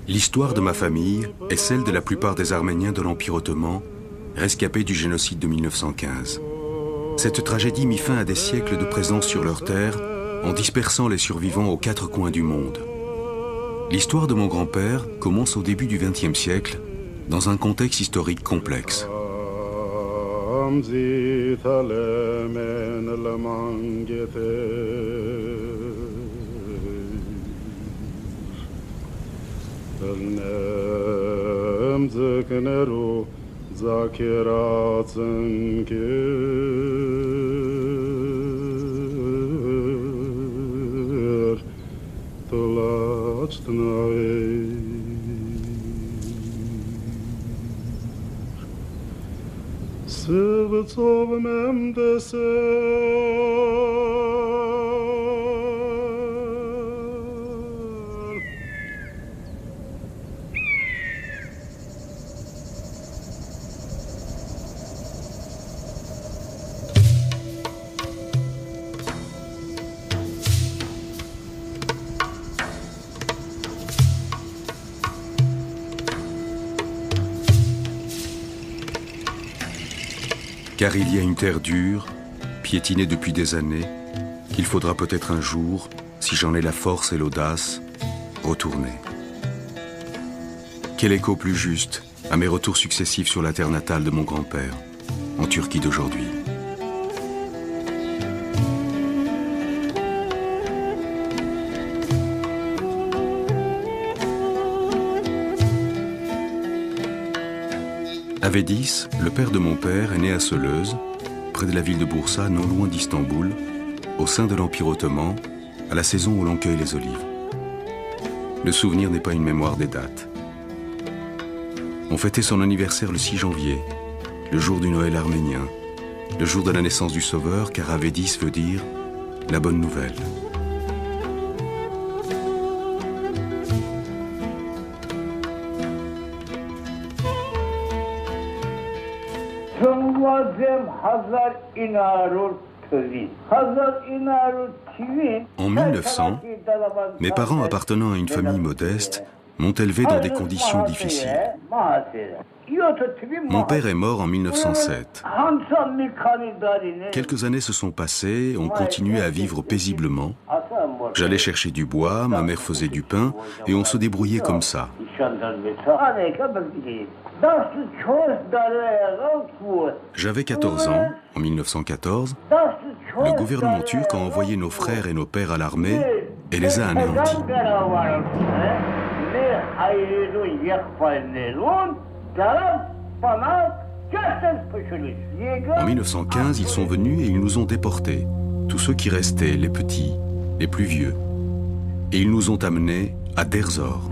L'histoire de ma famille est celle de la plupart des Arméniens de l'Empire ottoman, rescapés du génocide de 1915. Cette tragédie mit fin à des siècles de présence sur leur terre en dispersant les survivants aux quatre coins du monde. L'histoire de mon grand-père commence au début du XXe siècle, dans un contexte historique complexe. Car il y a une terre dure, piétinée depuis des années, qu'il faudra peut-être un jour, si j'en ai la force et l'audace, retourner. Quel écho plus juste à mes retours successifs sur la terre natale de mon grand-père, en Turquie d'aujourd'hui. Avedis, le père de mon père, est né à Seleuz, près de la ville de Bursa, non loin d'Istanbul, au sein de l'Empire ottoman, à la saison où l'on cueille les olives. Le souvenir n'est pas une mémoire des dates. On fêtait son anniversaire le 6 janvier, le jour du Noël arménien, le jour de la naissance du Sauveur, car Avedis veut dire la bonne nouvelle. En 1900, mes parents appartenant à une famille modeste m'ont élevé dans des conditions difficiles. Mon père est mort en 1907. Quelques années se sont passées, on continuait à vivre paisiblement. J'allais chercher du bois, ma mère faisait du pain, et on se débrouillait comme ça. J'avais 14 ans, en 1914. Le gouvernement turc a envoyé nos frères et nos pères à l'armée et les a anéantis. En 1915, ils sont venus et ils nous ont déportés, tous ceux qui restaient, les petits, les plus vieux. Et ils nous ont amenés à Derzor.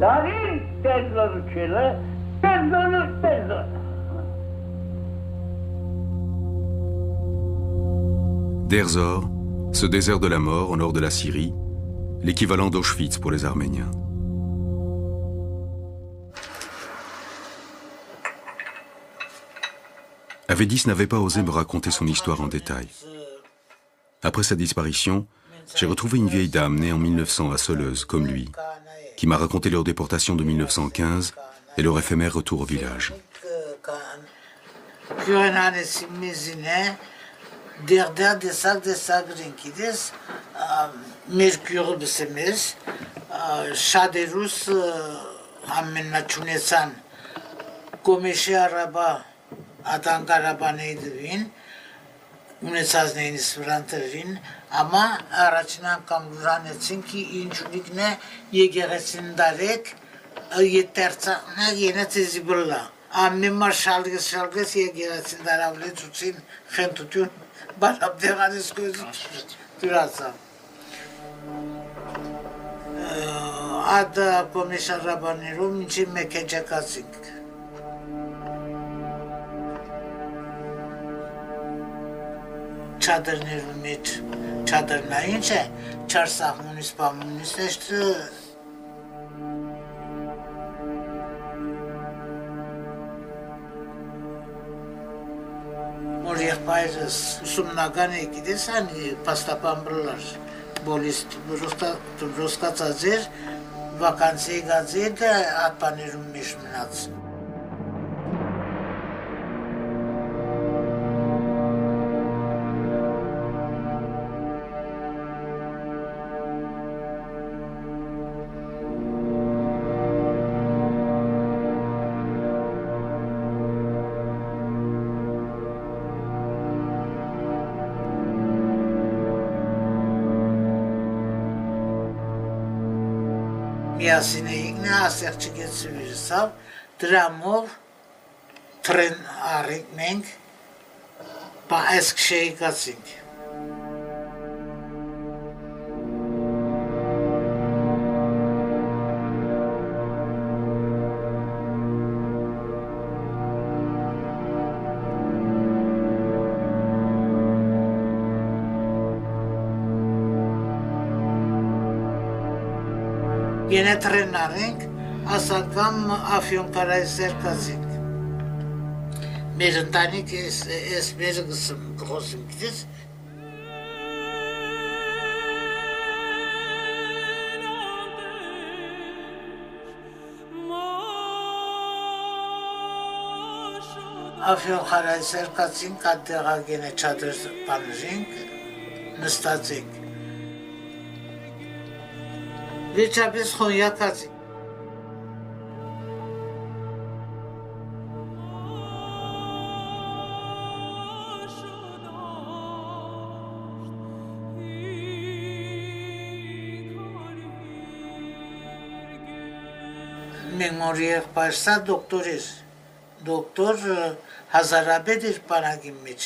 Derzor, ce désert de la mort au nord de la Syrie, l'équivalent d'Auschwitz pour les Arméniens. Avedis n'avait pas osé me raconter son histoire en détail. Après sa disparition, j'ai retrouvé une vieille dame née en 1900 à Seleuz, comme lui, qui m'a raconté leur déportation de 1915 et leur éphémère retour au village. Ama առաջին անգամ լուրանեցին ki ինջունիկն է եկեղեցին դարեք երթերցանը ենեց զիբլա ամմա շալգես եկեղեցին դարավլեցուցին խենտություն բարաբդեղանից գոզի դրացա ад կոմիսարաբաներում ինչի մեկ էջակացինք Çadırın met, çadırın ayınca çarsak munis işte. Oraya եղբայրս ուսումնական եկիդես անի պաստապամբրլար, բոլիս ռուսկացած էր, վականցի եկած էր, ատպաներում մեջ մնաց։ Միասին էինք, նա ասեղ չգեցվիրսավ, դրամով թրեն առինք մենք, բա այս կշեիկացինք։ Ենե թրեն առինք, ասակամ աֆյոն կարայ սերկացինք։ Մեր ընտանիք ես մեր գխոսում գիտես։ Աֆյոն կարայ սերկացինք, ատեղակ ենե չադր պանժինք, նստացինք։ Վերջապես խոնյակացի։ Մենք մոր եղբայրսա դոկտոր էր, դոկտոր հազարաբեդ էր պանագի մեջ,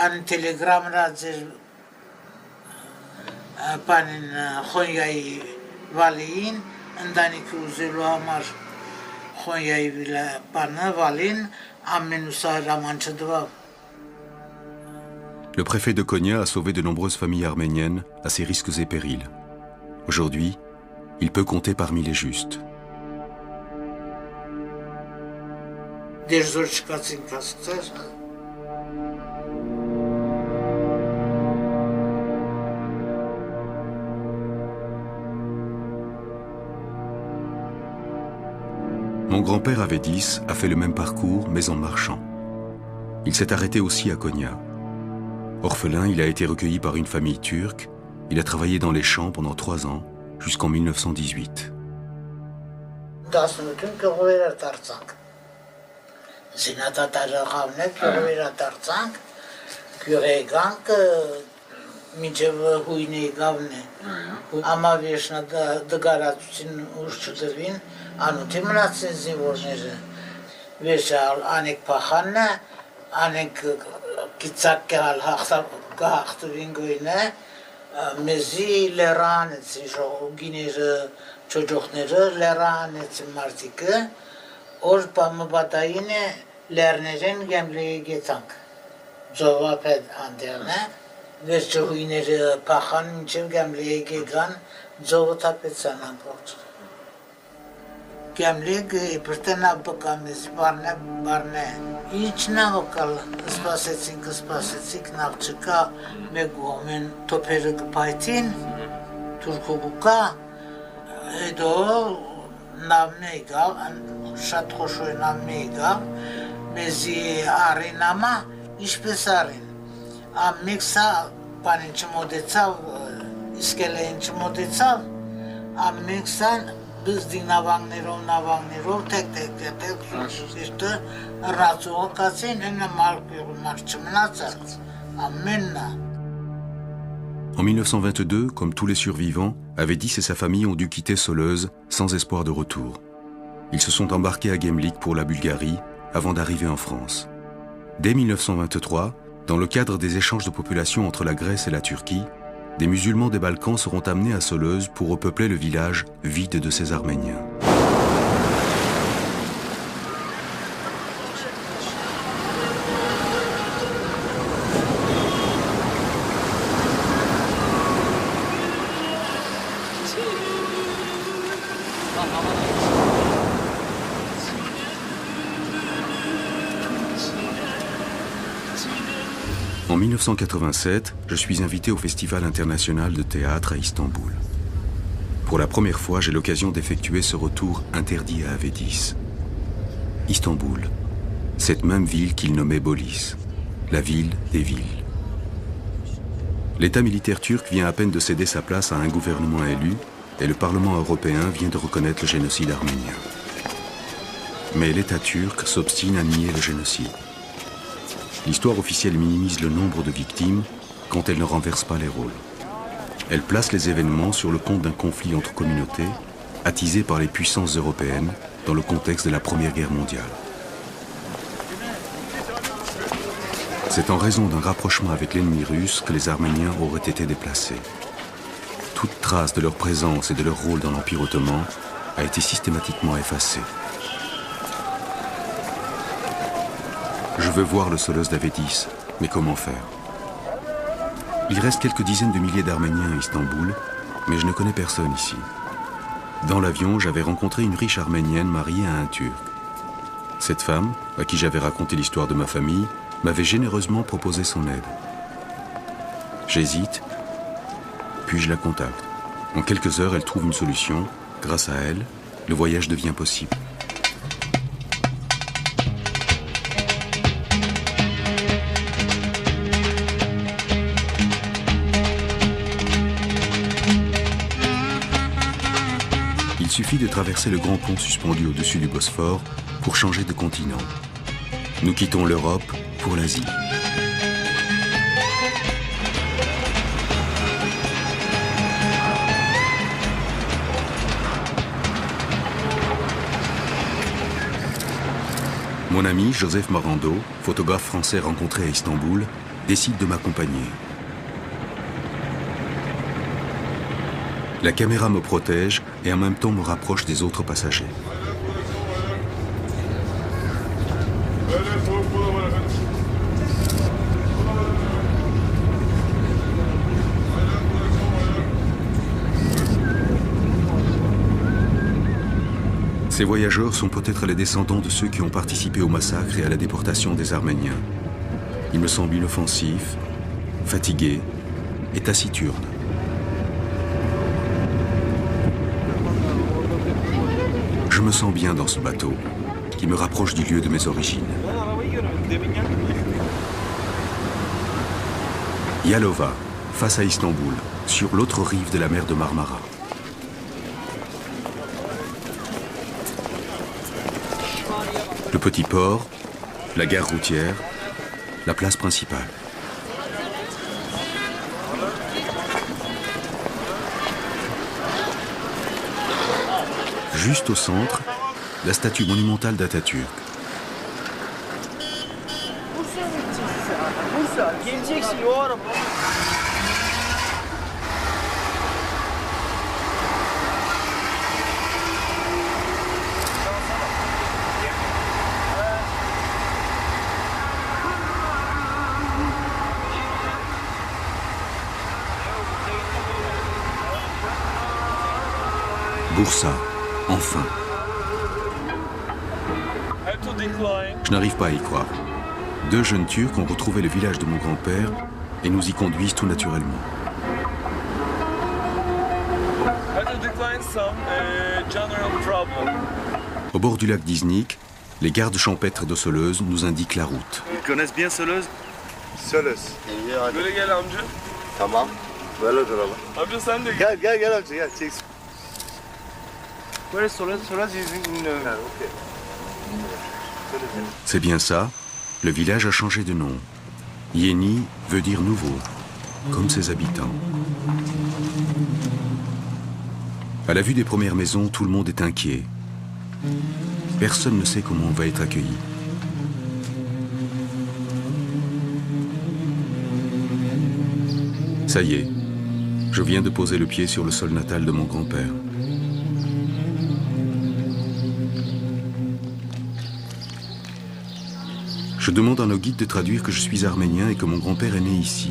ան տելեգրամրա ձեր պանին խոնյայի վալիին, ընդանիքի ուզելու համար խոնյայի պանը վալին, ամեն ուսահրաման չդվավ։ Le préfet de Konya a sauvé de nombreuses familles arméniennes à ses risques et périls. Aujourd'hui, il peut compter parmi les justes. Դերզոր չկացինք ասկցեր, Mon grand-père avait 10, a fait le même parcours, mais en marchant. Il s'est arrêté aussi à Konya. Orphelin, il a été recueilli par une famille turque. Il a travaillé dans les champs pendant 3 ans, jusqu'en 1918. Մինչև հույն է գավն է, ամավեշնա դգարացուցին ուր չդրվին, անութի մնացին զինվորները, վերջալ անեք պախանն է, անենք կիցակ կեղալ հաղթվին գույն է, մեզի լերան էցի ժողուգիները, չոջողները լերան էցի մարդիկը, որ պամըբատային է լերներեն գեմլեի գետանք, ձովապետ անդերն է, Վերջը հույները պախան մինչև գեմլեի գեգան ձովոտապեցան ամբողջ։ Գեմլեգը իպրտեն աբկամից բարնե։ Իչնա հոկալ սպասեցինք նախ չկա մեկ ոմեն տոպերը գպայթին, թուրքու գուկա, հետո նավն է եկավ, շատ խոշոյ նավն է եկավ, մեզի արին ամա, իշպես արին։ Ամեքսա պանին չմոդեցավ, իսկելեին չմոդեցավ, ամեքսան բզդի նավանգներով տեք սիրտը ռացուղը կացին, հենը մարդ չմնացած, ամեննա։ En 1922, comme tous les survivants, Avedis et sa famille ont dû quitter Soleuz sans espoir de retour. Ils se sont embarqués à Gemlik pour la Bulgarie avant d'arriver en France. Dès 1923, dans le cadre des échanges de population entre la Grèce et la Turquie, des musulmans des Balkans seront amenés à Soleuz pour repeupler le village vide de ces Arméniens. 1987, je suis invité au Festival international de théâtre à Istanbul. Pour la première fois, j'ai l'occasion d'effectuer ce retour interdit à Avedis. Istanbul, cette même ville qu'il nommait Bolis, la ville des villes. L'État militaire turc vient à peine de céder sa place à un gouvernement élu et le Parlement européen vient de reconnaître le génocide arménien. Mais l'État turc s'obstine à nier le génocide. L'histoire officielle minimise le nombre de victimes quand elle ne renverse pas les rôles. Elle place les événements sur le compte d'un conflit entre communautés, attisé par les puissances européennes dans le contexte de la Première Guerre mondiale. C'est en raison d'un rapprochement avec l'ennemi russe que les Arméniens auraient été déplacés. Toute trace de leur présence et de leur rôle dans l'Empire ottoman a été systématiquement effacée. Je veux voir le Solos d'Avedis, mais comment faire? Il reste quelques dizaines de milliers d'Arméniens à Istanbul, mais je ne connais personne ici. Dans l'avion, j'avais rencontré une riche Arménienne mariée à un Turc. Cette femme, à qui j'avais raconté l'histoire de ma famille, m'avait généreusement proposé son aide. J'hésite, puis je la contacte. En quelques heures, elle trouve une solution. Grâce à elle, le voyage devient possible. Il suffit de traverser le grand pont suspendu au-dessus du Bosphore pour changer de continent. Nous quittons l'Europe pour l'Asie. Mon ami Joseph Morando, photographe français rencontré à Istanbul, décide de m'accompagner. La caméra me protège et en même temps me rapproche des autres passagers. Ces voyageurs sont peut-être les descendants de ceux qui ont participé au massacre et à la déportation des Arméniens. Ils me semblent inoffensifs, fatigués et taciturnes. Je me sens bien dans ce bateau, qui me rapproche du lieu de mes origines. Yalova, face à Istanbul, sur l'autre rive de la mer de Marmara. Le petit port, la gare routière, la place principale. Juste au centre, la statue monumentale d'Atatürk. Bursa, enfin. Je n'arrive pas à y croire. Deux jeunes Turcs ont retrouvé le village de mon grand-père et nous y conduisent tout naturellement. Au bord du lac d'Iznik, les gardes champêtres de Solöz nous indiquent la route. Ils connaissent bien Solöz? Solöz. Böyle gel amca. Tamam. Böyle duralım. Amca sen de Gel gel gel amca gel. Çek. Where is Solöz? Solöz is in... C'est bien ça, le village a changé de nom. Yeni veut dire nouveau, comme ses habitants. À la vue des premières maisons, tout le monde est inquiet. Personne ne sait comment on va être accueilli. Ça y est, je viens de poser le pied sur le sol natal de mon grand-père. Je demande à nos guides de traduire que je suis arménien et que mon grand-père est né ici.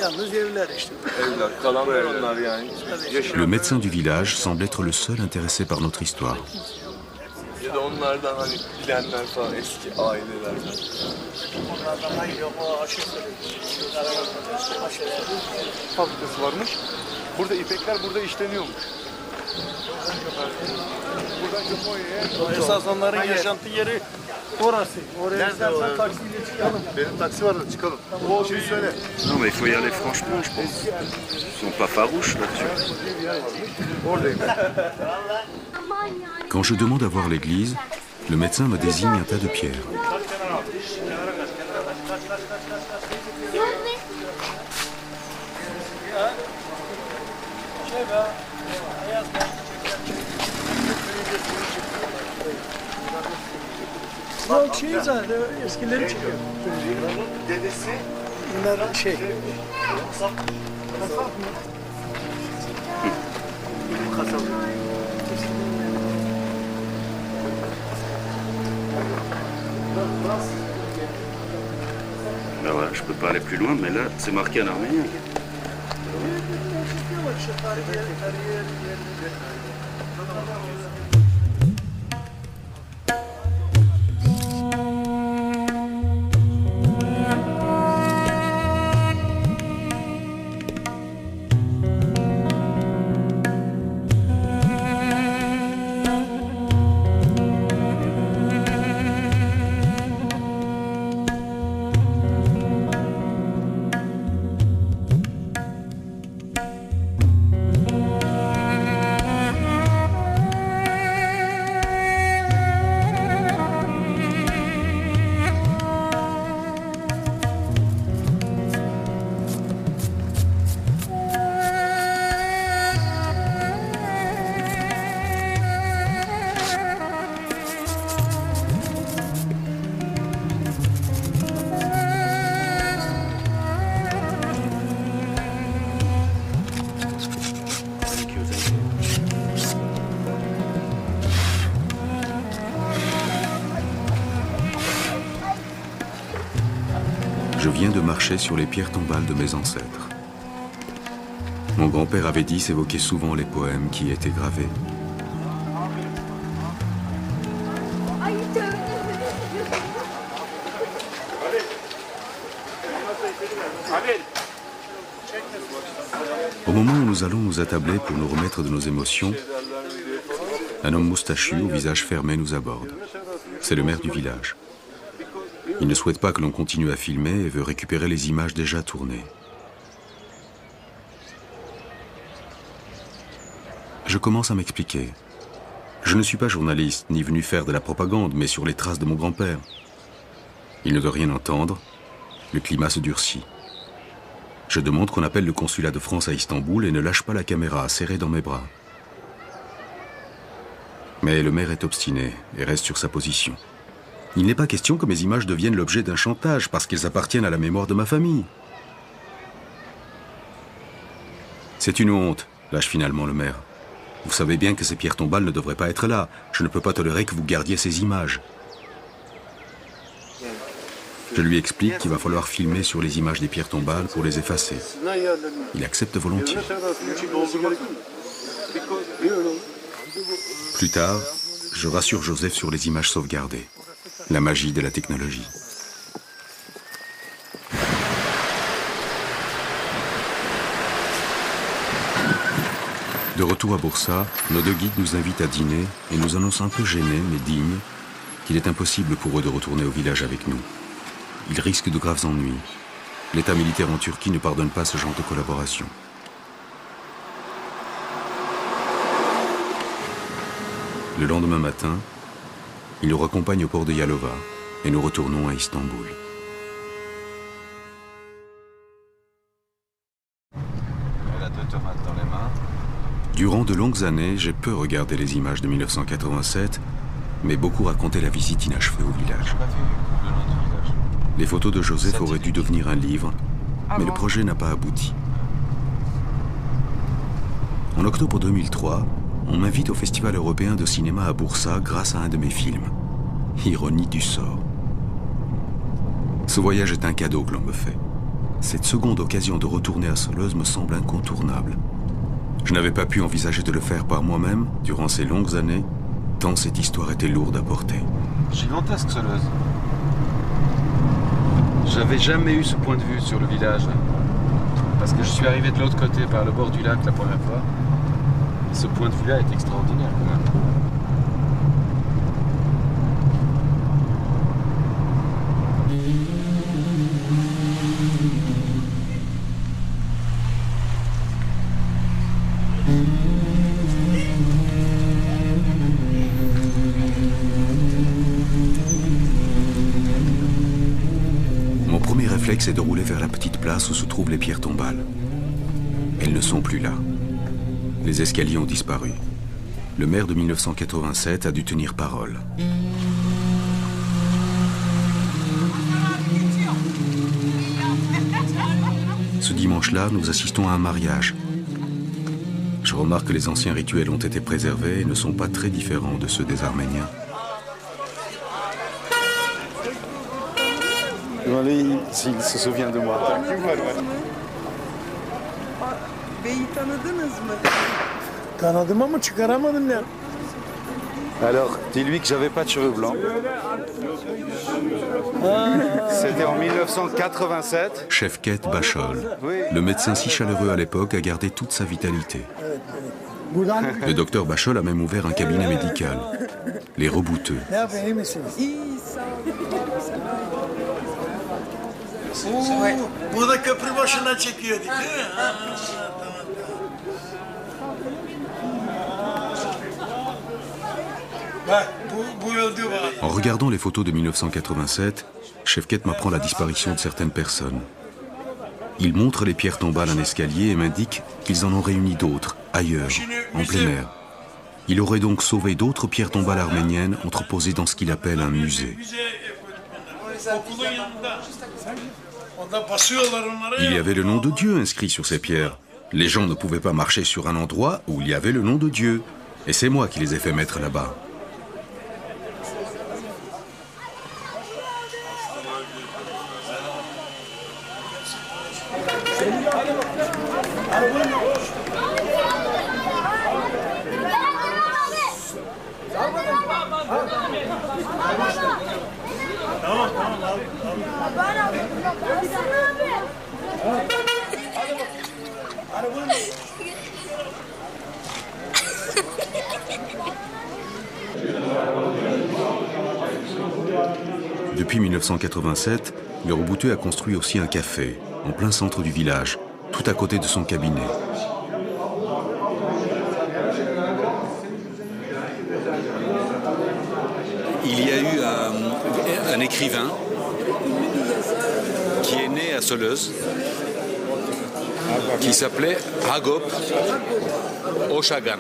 yalnız evler işte. Evler, kalanlar onlar yani. Le médecin du village semble être le seul intéressé par notre histoire. Ya da onlardan hani bilenler falan eski ailelerden. Onlardan hayır yok o aşı Fabrikası varmış. Burada ipekler burada işleniyormuş. Buradan Japonya'ya. Esas onların yaşantı yeri orası. Oraya istersen taksiyle çıkalım. Benim taksi var da çıkalım. O şeyi söyle. Non, mais il faut y aller franchement, je pense. Ils sont pas farouches là-dessus. Oradayım. Quand je demande à voir l'église, le médecin me désigne un tas de pierres. Bu şey zaten eskileri çıkıyor. Dedesi Bunlar şey. Ben voilà, je peux pas aller plus loin, mais là, c'est marqué en arménien. Je viens de marcher sur les pierres tombales de mes ancêtres. Mon grand-père avait dit s'évoquer souvent les poèmes qui y étaient gravés. Au moment où nous allons nous attabler pour nous remettre de nos émotions, un homme moustachu au visage fermé nous aborde. C'est le maire du village. Il ne souhaite pas que l'on continue à filmer et veut récupérer les images déjà tournées. Je commence à m'expliquer. Je ne suis pas journaliste, ni venu faire de la propagande, mais sur les traces de mon grand-père. Il ne veut rien entendre. Le climat se durcit. Je demande qu'on appelle le consulat de France à Istanbul et ne lâche pas la caméra, serrée dans mes bras. Mais le maire est obstiné et reste sur sa position. Il n'est pas question que mes images deviennent l'objet d'un chantage parce qu'elles appartiennent à la mémoire de ma famille. C'est une honte, lâche finalement le maire. Vous savez bien que ces pierres tombales ne devraient pas être là. Je ne peux pas tolérer que vous gardiez ces images. Je lui explique qu'il va falloir filmer sur les images des pierres tombales pour les effacer. Il accepte volontiers. Plus tard, je rassure Joseph sur les images sauvegardées. La magie de la technologie. De retour à Bursa, nos deux guides nous invitent à dîner et nous annoncent un peu gênés mais dignes qu'il est impossible pour eux de retourner au village avec nous. Ils risquent de graves ennuis. L'état militaire en Turquie ne pardonne pas ce genre de collaboration. Le lendemain matin, ils nous raccompagnent au port de Yalova et nous retournons à Istanbul. Elle a 2 tomates dans les mains. Durant de longues années, j'ai peu regardé les images de 1987, mais beaucoup racontaient la visite inachevée au village. Je n'ai pas vu le nom du village. Les photos de Joseph auraient dû devenir un livre, mais le projet n'a pas abouti. En octobre 2003, on m'invite au Festival européen de cinéma à Bursa grâce à un de mes films. Ironie du sort. Ce voyage est un cadeau que l'on me fait. cette seconde occasion de retourner à Soleuz me semble incontournable. Je n'avais pas pu envisager de le faire par moi-même durant ces longues années, tant cette histoire était lourde à porter. Gigantesque, Soleuz. J'avais jamais eu ce point de vue sur le village. Parce que je suis arrivé de l'autre côté, par le bord du lac, la première fois. Et ce point de vue-là est extraordinaire, quand même. Mon premier réflexe est de rouler vers la petite place où se trouvent les pierres tombales. Elles ne sont plus là. Les escaliers ont disparu. Le maire de 1987 a dû tenir parole. Ce dimanche-là, nous assistons à un mariage. Je remarque que les anciens rituels ont été préservés et ne sont pas très différents de ceux des Arméniens. Demandez s'il se souvient de moi. Beyi tanıdınız mı? Kanadıma mı çıkaramadım ya? Alors, dis-lui que j'avais pas de cheveux blancs. C'était en 1987. Şevket Başol, le médecin si chaleureux à l'époque, a gardé toute sa vitalité. Le docteur Başol a même ouvert un cabinet médical. Les Rebouteux. Ne yapayım, iyi misiniz? İyi sağ olun. Burada köprü başına çekiyorduk değil mi? Ha, En regardant les photos de 1987, Şevket m'apprend la disparition de certaines personnes. Il montre les pierres tombales à un escalier et m'indique qu'ils en ont réuni d'autres, ailleurs, en plein air. Il aurait donc sauvé d'autres pierres tombales arméniennes entreposées dans ce qu'il appelle un musée. Il y avait le nom de Dieu inscrit sur ces pierres. Les gens ne pouvaient pas marcher sur un endroit où il y avait le nom de Dieu. Et c'est moi qui les ai fait mettre là-bas. Depuis 1987, le Rebouteux a construit aussi un café, en plein centre du village, tout à côté de son cabinet. Il y a eu un écrivain qui est né à Soleuz, qui s'appelait Hagop Oshagan.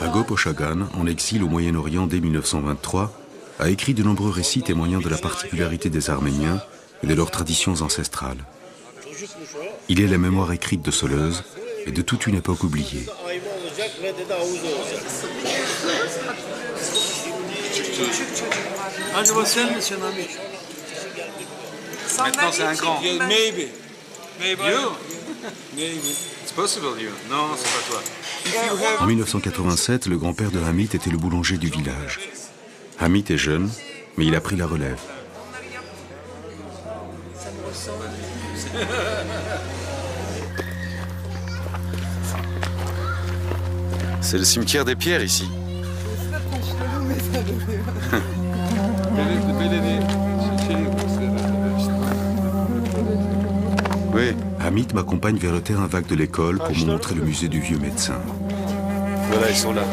Hagop Oshagan, en exil au Moyen-Orient dès 1923, a écrit de nombreux récits témoignant de la particularité des Arméniens et de leurs traditions ancestrales. Il est la mémoire écrite de Soleuz et de toute une époque oubliée. Maintenant, c'est un grand. Maybe. You? It's possible, you. Non, c'est pas toi. En 1987, le grand-père de Hamit était le boulanger du village. Hamit est jeune, mais il a pris la relève. C'est le cimetière des pierres ici. Oui. Hamit m'accompagne vers le terrain vague de l'école pour me montrer le musée du vieux médecin. Voilà, ils sont là.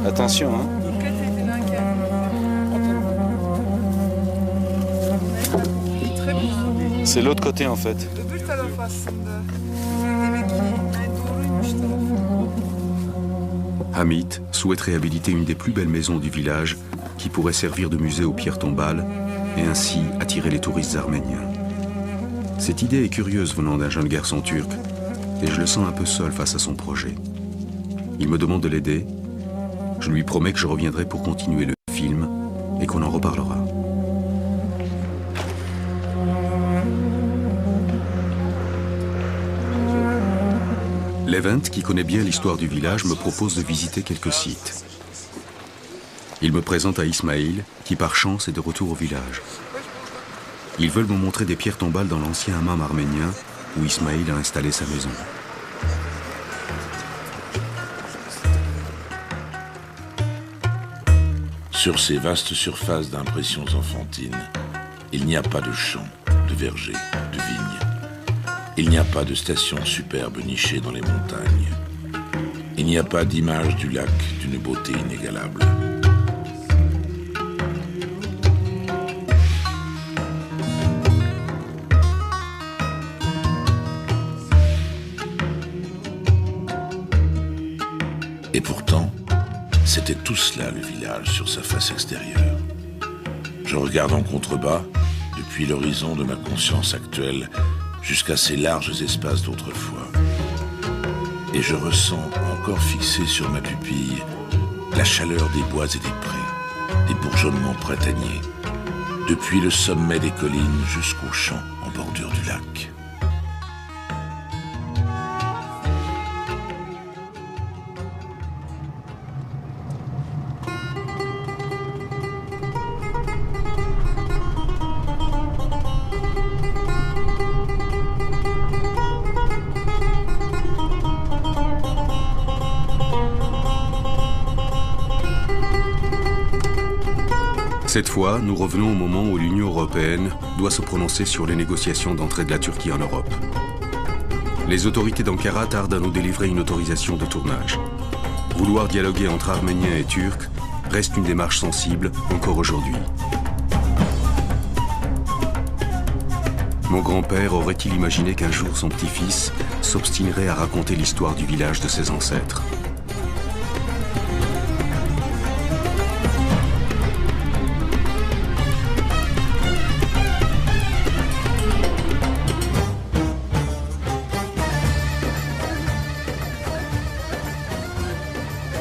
Attention, hein. C'est l'autre côté en fait. Öbür taraf aslında. Demek ki doğruymuş taraf. Hamit souhaite réhabiliter une des plus belles maisons du village qui pourrait servir de musée aux pierres tombales et ainsi attirer les touristes arméniens. Cette idée est curieuse venant d'un jeune garçon turc, et je le sens un peu seul face à son projet. Il me demande de l'aider. Je lui promets que je reviendrai pour continuer le film et qu'on en reparlera. Levent, qui connaît bien l'histoire du village, me propose de visiter quelques sites. Il me présente à Ismail, qui par chance est de retour au village. Ils veulent me montrer des pierres tombales dans l'ancien hammam arménien où Ismail a installé sa maison. Sur ces vastes surfaces d'impressions enfantines, il n'y a pas de champs, de vergers, de vignes. Il n'y a pas de stations superbes nichées dans les montagnes. Il n'y a pas d'image du lac d'une beauté inégalable. Et pourtant, c'était tout cela le village sur sa face extérieure. Je regarde en contrebas, depuis l'horizon de ma conscience actuelle, jusqu'à ces larges espaces d'autrefois. Et je ressens, encore fixé sur ma pupille, la chaleur des bois et des prés, des bourgeonnements printaniers, depuis le sommet des collines jusqu'aux champs en bordure du lac. Cette fois, nous revenons au moment où l'Union européenne doit se prononcer sur les négociations d'entrée de la Turquie en Europe. Les autorités d'Ankara tardent à nous délivrer une autorisation de tournage. Vouloir dialoguer entre Arméniens et Turcs reste une démarche sensible encore aujourd'hui. Mon grand-père aurait-il imaginé qu'un jour son petit-fils s'obstinerait à raconter l'histoire du village de ses ancêtres ?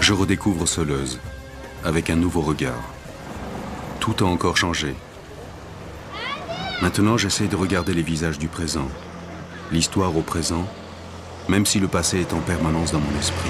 Je redécouvre Soleuse, avec un nouveau regard. Tout a encore changé. Maintenant, j'essaie de regarder les visages du présent, l'histoire au présent, même si le passé est en permanence dans mon esprit.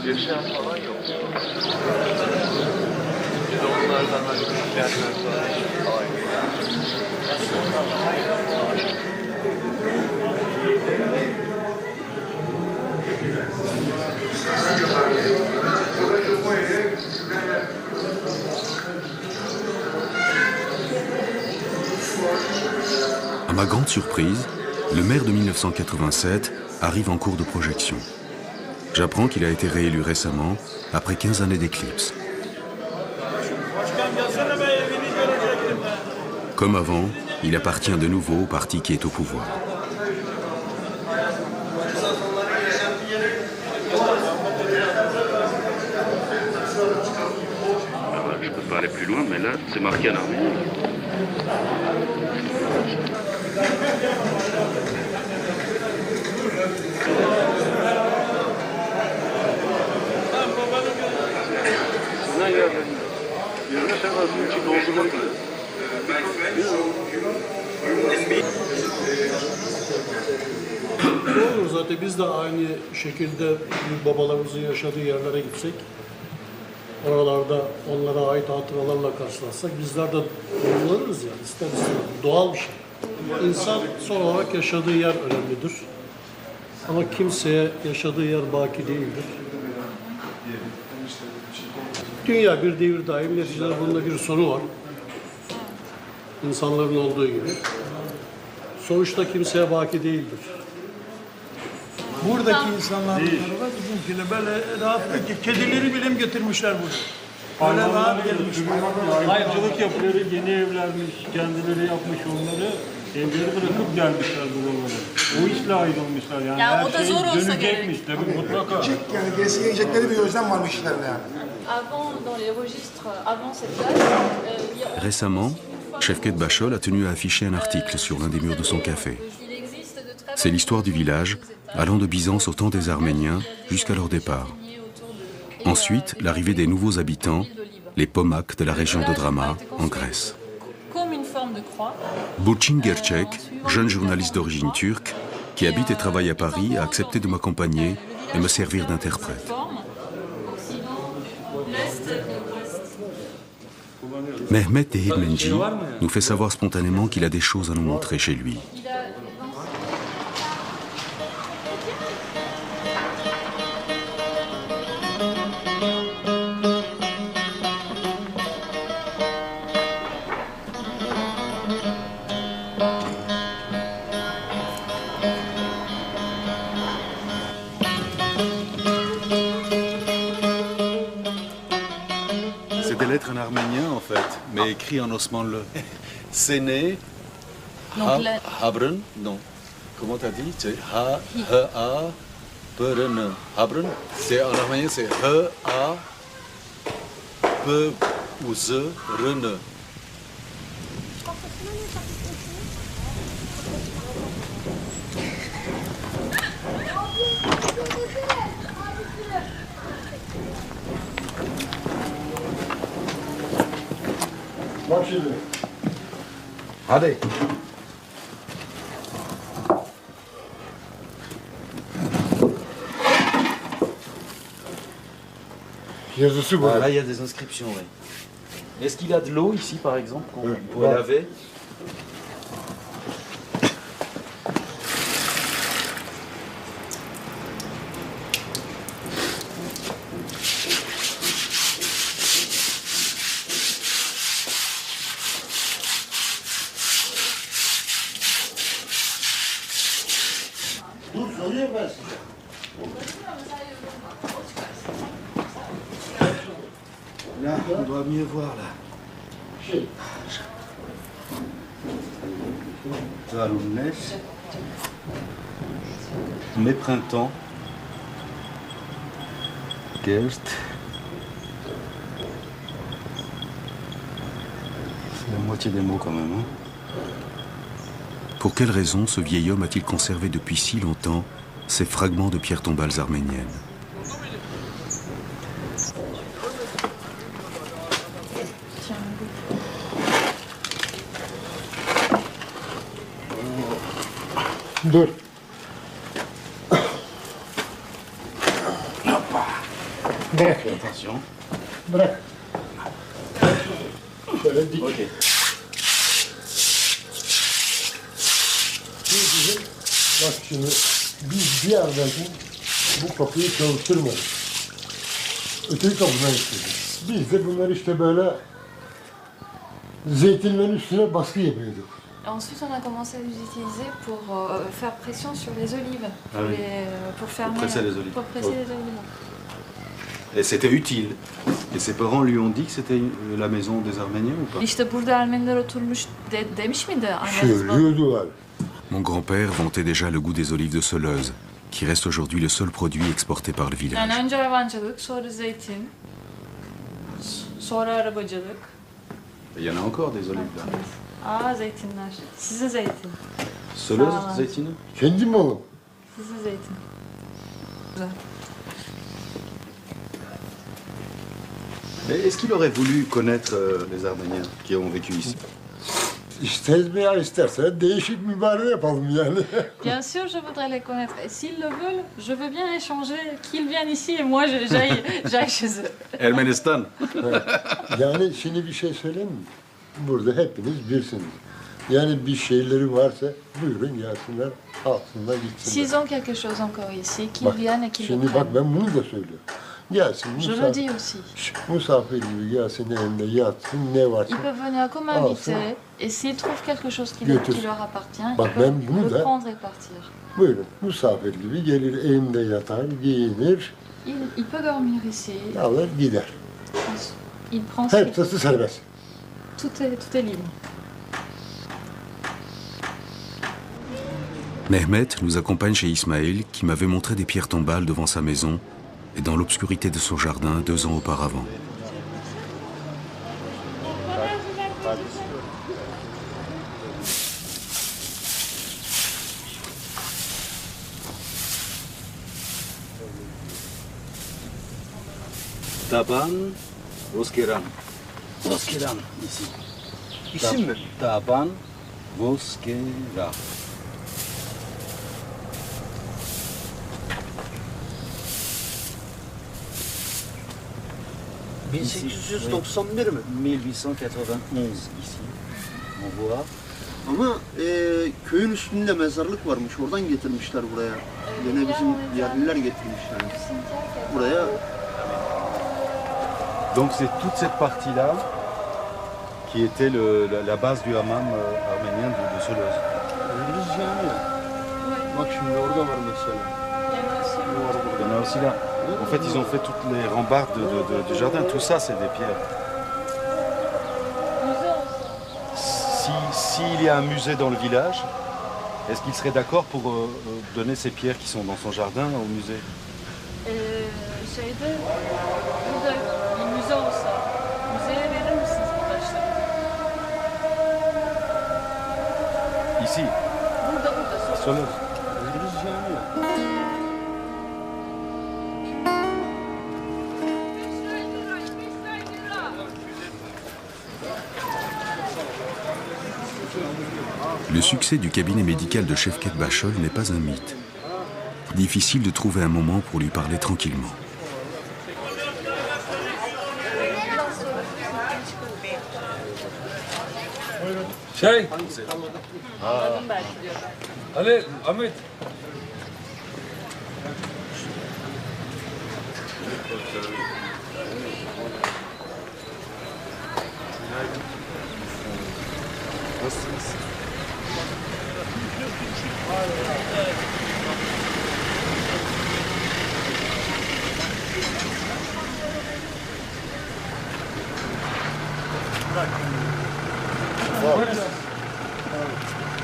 Yaşayan falan yok. Bir de onlardan hani bilenler falan. Aynen. À ma grande surprise, le maire de 1987 arrive en cours de projection. J'apprends qu'il a été réélu récemment, après 15 années d'éclipse. Comme avant, il appartient de nouveau au parti qui est au pouvoir. Je ne peux pas aller plus loin, mais là, c'est marqué en arménien. Ne olur zaten biz de aynı şekilde büyük babalarımızın yaşadığı yerlere gitsek, oralarda onlara ait hatıralarla karşılaşsak bizler de duygulanırız yani ister istemez. Doğal bir şey. İnsan son olarak yaşadığı yer önemlidir. Ama kimseye yaşadığı yer baki değildir. Dünya bir devir daim, neticede bunda bir sonu var. İnsanların olduğu gibi. Sonuçta kimseye baki değildir. Buradaki insanlar bizimkiler böyle rahat, kedileri bile getirmişler burada. Öyle rahat gelmişler. Hayvancılık yapıları, yeni evlermiş, kendileri yapmış onları, evleri bırakıp gelmişler buralara. O işle ayrılmışlar yani. Ya her o da şey zor olsa dönecekmiş gerek. tabii mutlaka. Yani gerisi gelecekleri bir özlem varmış işlerinde yani. Avant, dans les registres, avant cette date, il y a- Récemment, Chefket Bachol a tenu à afficher un article sur l'un des murs de son café. il existe de très C'est l'histoire du village, allant de Byzance au temps des Arméniens jusqu'à leur départ. Ensuite, l'arrivée des nouveaux habitants, les Pomaks de la région de Drama, en Grèce. comme une forme de croix. Burçin Gerçek, jeune journaliste d'origine turque, qui habite et travaille à Paris, a accepté de m'accompagner et me servir d'interprète. Forme, Occident, l'Est et l'Ouest. Mehmet Dehilmenci nous fait savoir spontanément qu'il a des choses à nous montrer chez lui. Il a C'est des lettres en arménien en fait, mais écrit en osmanlı. Sene, Donc la- Habrun, non. Comment t'as dit? C'est Ha, H-A, P-R-N. Habrun. C'est en arménien, c'est H-A, P ou Z, R-N. Bak şimdi. Hadi. Yazısı bu. Là, il y a des inscriptions, oui. Est-ce qu'il a de l'eau ici, par exemple, qu'on pourrait laver? Dur soruyor ben size. Là, on doit mieux voir, là. Şey, Zalunnes. Mai printemps. Gerst. C'est la moitié des mots quand même. Hein. Pour quelle raison ce vieil homme a-t-il conservé depuis si longtemps ces fragments de pierres tombales arméniennes? dur. Bırak. Attention. Bırak. Şöyle dik. Ok. Bak şimdi biz bir yerden bu kapıyı çalıştırmadık. Öteki kapıdan istedik. Biz de bunları işte böyle zeytinlerin üstüne baskı yapıyorduk. Ensuite, on a commencé à les utiliser pour faire pression sur les olives, pour, Ah oui. pour fermer, presser les olives. Pour presser Oh. les olives. Et c'était utile. Et ses parents lui ont dit que c'était la maison des Arméniens ou pas? İşte burada Ermeniler oturmuş demiş miydi anneniz baba? Söylüyordular. Mon grand-père vantait déjà le goût des olives de Soleuse, qui reste aujourd'hui le seul produit exporté par le Yani village. önce hayvancılık, sonra zeytin, sonra arabacılık. Il y en a encore des olives là. Aa zeytinler. Sizin zeytin. Soleuse, Sağ ol. zeytine? Kendi malım. Sizin zeytin. Güzel. Mais est-ce qu'il aurait voulu connaître les Arméniens qui ont vécu ici? İsteriz veya isterse değişik mübarek yapalım yani. Bien sûr, je voudrais les connaître. Et s'ils le veulent, je veux bien échanger, qu'ils viennent ici et moi j'aille chez eux. Ermenistan. Yani şimdi bir şey söyleyeyim mi? Burada hepiniz birsiniz. Yani bir şeyleri varsa buyurun gelsinler, alsınlar gitsinler. S'ils ont quelque chose encore ici, qu'ils Bak, viennent et qu'ils le şimdi bak prennent. ben bunu da söylüyorum. Gelsin Je le misafir, dis aussi. misafir gibi gelsin evinde yatsın ne varsa. Ils peuvent venir comme alsın. invités et s'ils trouvent quelque chose qui Götür. leur appartient, Bak ils ben peuvent bunu le da prendre et partir. buyurun misafir gibi gelir evinde yatar, giyinir, Il peut dormir ici. alır gider. Il prend ses... Hepsi serbest. Tout est libre. Mehmet nous accompagne chez Ismaël, qui m'avait montré des pierres tombales devant sa maison et dans l'obscurité de son jardin 2 ans auparavant. Taban, Voskeran. Voskeran, ici. İsim mi? Taban, Voskera. Ici. 1891 mi? 1891 ici. On voit. Ama köyün üstünde mezarlık varmış. Oradan getirmişler buraya. Yine bizim yerliler getirmiş yani. Buraya. Donc c'est toute cette partie-là qui était la base du hammam arménien de Solöz. Bak şimdi orada var mesela. Il y en a aussi là. En fait, ils ont fait toutes les rambardes de jardin. Tout ça, c'est des pierres. S'il y a un musée dans le village, est-ce qu'il serait d'accord pour donner ces pierres qui sont dans son jardin au musée? Şeyde, burada bir müze olsa, müzeye verir misiniz bu taşları? Ici, Burada, Solöz. Le succès du cabinet médical de Şevket Bachol n'est pas un mythe. Difficile de trouver un moment pour lui parler tranquillement. Şey. Ali, Ahmet. Nasılsınız?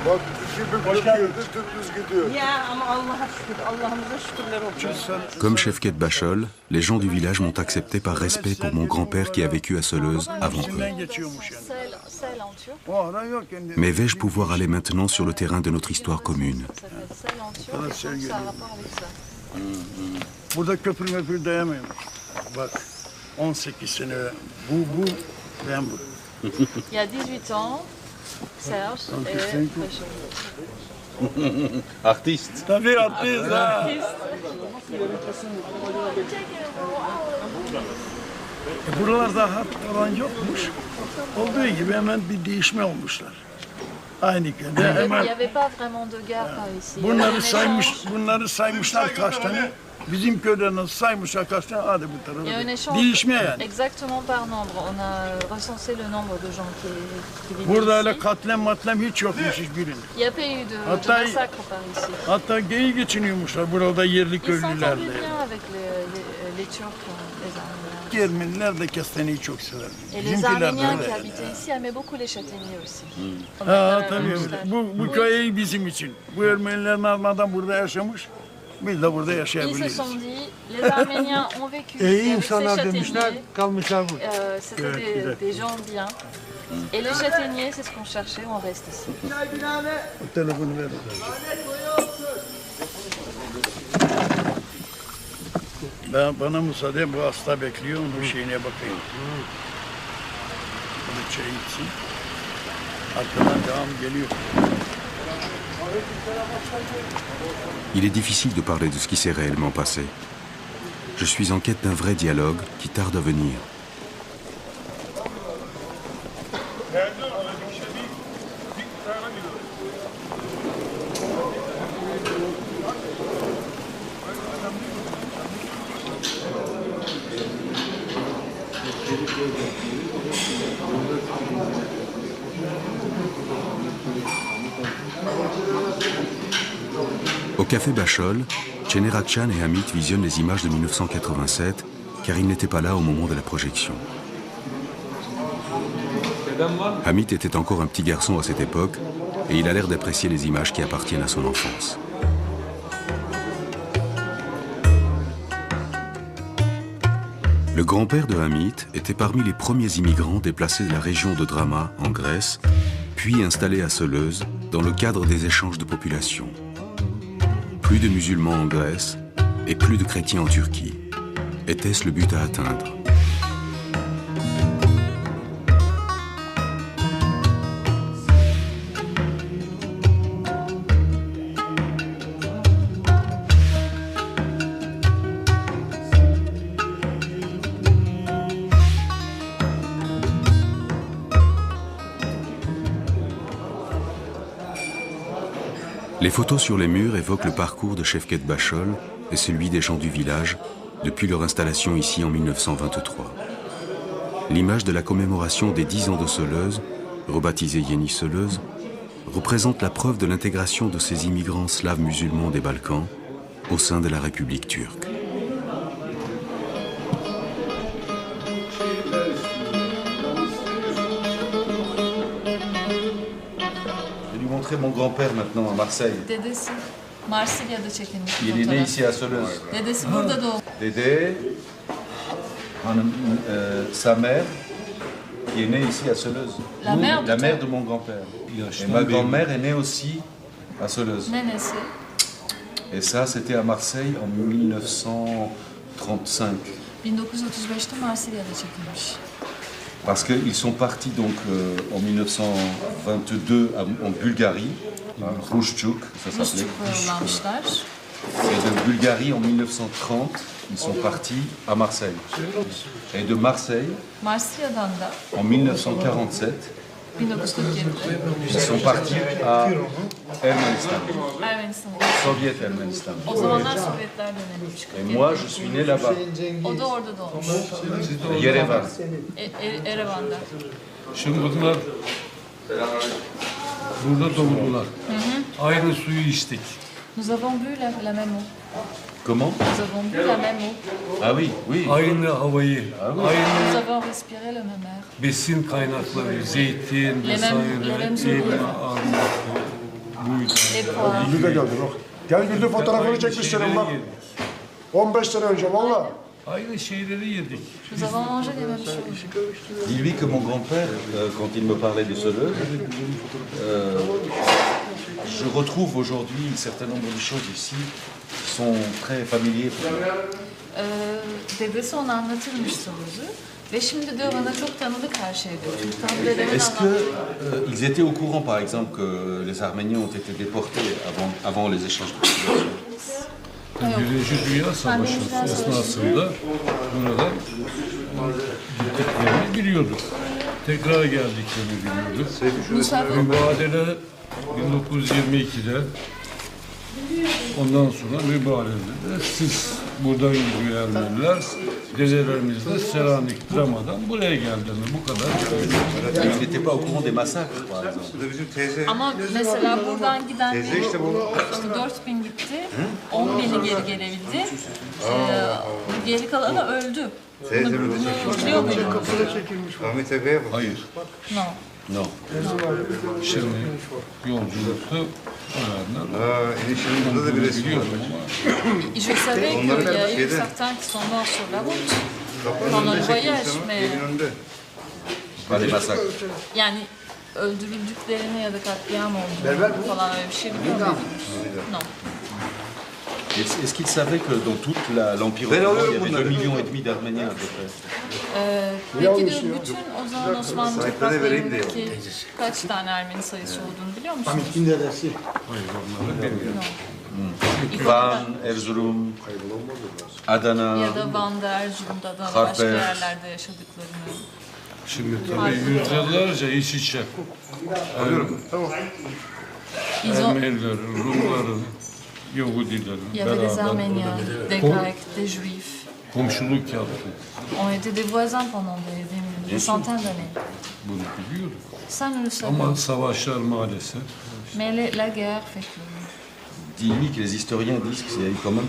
Bak şimdi gidiyor, dümdüz gidiyor. Ya ama Allah'a şükür, Allah'ımıza şükürler olsun. Comme Şevket Bachol, les gens du village m'ont accepté par respect pour mon grand-père qui a vécu à Solöz avant eux. Mais vais-je pouvoir aller maintenant sur le terrain de notre histoire commune? Burada köprü dayamıyormuş. Bak 18 sene bu ben bu. Il y a 18 ans, Serge et Bachol. Artiste. Tabii artist ha. Buralarda harp falan yokmuş. Olduğu gibi hemen bir değişme olmuşlar. Aynı köyde Il hemen n'y avait pas vraiment de guerre par ici. bunları saymışlar kaç tane. Bizim köyde nasıl saymışlar kaç tane, hadi bu Il y a un tarafa. échange Değişme yani. exactement par nombre. On a recensé le nombre de gens qui vivaient Burada ici. öyle matlem hiç yokmuş hiçbirinde. Il n'y a pas eu de Hatta- massacre par ici. Hatta geyi geçiniyormuşlar burada yerli Ils s'entendaient köylülerle. bien avec les Turcs, les Arméniens. Ermeniler de kestaneyi çok sever. Et les Bizimkiler de Arméniens öyle. qui habitaient ici aimaient beaucoup les châtaigniers aussi. On a Ha la tabii même öyle. style. Bu köy iyi bizim için. Bu Ermenilerin armadan burada yaşamış. Biz de burada Ils se yaşayabiliriz. sont dit, les Arméniens ont vécu ici avec ces châtaigniers. kalmışlar bu. C'était des gens bien. Et les châtaigniers, c'est ce qu'on cherchait, on reste ici. Bu telefonu ver. Bana müsaade, bu hasta bekliyor, onun şeyine bakayım. Bunu çay içsin. Il est difficile de parler de ce qui s'est réellement passé. Je suis en quête d'un vrai dialogue qui tarde à venir. Au café Bachol, Cener Akçan et Hamit visionnent les images de 1987 car ils n'étaient pas là au moment de la projection. Hamit était encore un petit garçon à cette époque et il a l'air d'apprécier les images qui appartiennent à son enfance. Le grand-père de Hamit était parmi les premiers immigrants déplacés de la région de Drama en Grèce, puis installés à Seleuz dans le cadre des échanges de population. Plus de musulmans en Grèce et plus de chrétiens en Turquie. Était-ce le but à atteindre ? Les photos sur les murs évoquent le parcours de Şevket Bachol et celui des gens du village depuis leur installation ici en 1923. L'image de la commémoration des 10 ans de Seleuz, rebaptisée Yeni Seleuz, représente la preuve de l'intégration de ces immigrants slaves musulmans des Balkans au sein de la République turque. Mon grand-père maintenant à Marseille. Dedesi Marsilya'da çekilmiş bir Il est né fotoğraf. ici à Seleuz. Dedesi burada doğdu. Dédé, sa mère, qui est née ici à Seleuz. La mère de mon grand-père. Et ma grand-mère est née aussi à Seleuz. Nenesi. Et ça, c'était à Marseille en 1935. 1935'te Marsilya'da çekilmiş. Parce qu'ils sont partis donc en 1922 en Bulgarie, à Rouchchouk, ça s'appelait. Et de Bulgarie en 1930, ils sont partis à Marseille. Et de Marseille, en 1947, ils sont partis à Ermenistan, Soviet Ermenistan. Et moi, je suis né là-bas, à Yerevan. Erevan'da. Şimdi bunlar burada doğdular. Aynı suyu içtik. Nous avons bu la même eau. Comment? Nous avons bu la même eau. Ah oui, oui. Aynı havayı, Nous aynı avons respiré le même air. besin kaynakları, zeytin vesaire, elma, armut, buğday. Güllü de geldi bak. Gel Güllü fotoğrafını çekmiş senin bak. 15 sene önce valla. Aynı şeyleri yedik. Nous avons mangé les mêmes choses. Dis-lui que mon grand-père, quand il me parlait de Seleuz, je retrouve aujourd'hui un certain nombre de choses ici qui sont très familiers pour moi. Dedesi ona anlatırmış Seleuz'ü. Ve şimdi diyor bana çok tanıdık her şey diyor. Çünkü tahmin edemedim. Est-ce qu'ils étaient au courant, par exemple, que les Arméniens ont été déportés avant les échanges de population? Birinci Dünya Savaşı esnasında burada gittiklerini biliyorduk. Tekrar geldiklerini biliyorduk. Mübadele 1922'de ondan sonra mübadelede siz buradan gidiyor Ermeniler, dedelerimiz de Selanik Drama'dan buraya geldiler. Bu kadar. Ils n'étaient pas au courant des massacres, par exemple. Ama mesela buradan giden işte 4000 gitti, 10.000'i geri gelebildi. Geri kalanı öldü. Bunu biliyor muydunuz? Hayır. No. No. Şimdi yolculukta olanlar. Burada da bir resim var. Je savais qu'il y a eu certains qui sont morts sur la route pendant le voyage, mais Pas les massacres. yani öldürüldüklerini ya da katliam olduğunu falan öyle bir şey biliyor muydunuz? No. Est-ce qu'ils savaient que dans tout l'Empire ottoman, il y avait 2,5 millions d'Arméniens à peu près? Peki de bütün o zaman Osmanlı topraklarındaki kaç tane Ermeni sayısı olduğunu biliyor musunuz? Hayır, onları bilmiyorum. Van, Erzurum, Adana, Ya da Van'da, Erzurum'da, Adana'da, başka yerlerde yaşadıklarını. Şimdi tabii yüzyıllarca iç içe. Ermenilerin, Rumların, Yahudilerin Il y avait des Arméniens, des Grecs, des Juifs. komşuluk yaptı. On était des voisins pendant des centaines d'années. Bunu biliyorduk. Ça, nous le savions. Ama savaşlar maalesef. Mais la guerre fait que... dit que les historiens disent qu'il y a eu quand même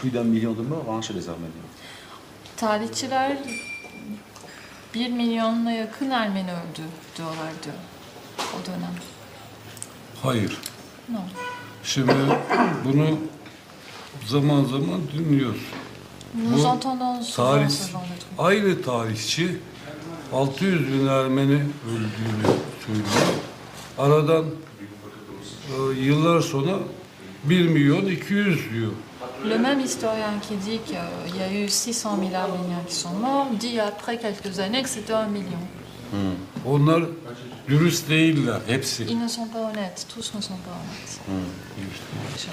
plus d'1 million de morts chez les Arméniens. Tarihçiler 1 milyona yakın Ermeni öldü diyorlardı o dönem. Hayır. No. Şimdi bunu zaman zaman dinliyoruz. Nous entendons souvent ce genre de trucs. Aynı tarihçi 600 bin Ermeni öldüğünü söylüyor. Aradan yıllar sonra 1 milyon 200 diyor. Le même historien qui dit qu'il y a eu 600 000 Arméniens qui sont morts dit après quelques années que c'était 1 million. Onlar dürüst değiller hepsi. Ils ne sont pas honnêtes, tous ne sont pas honnêtes.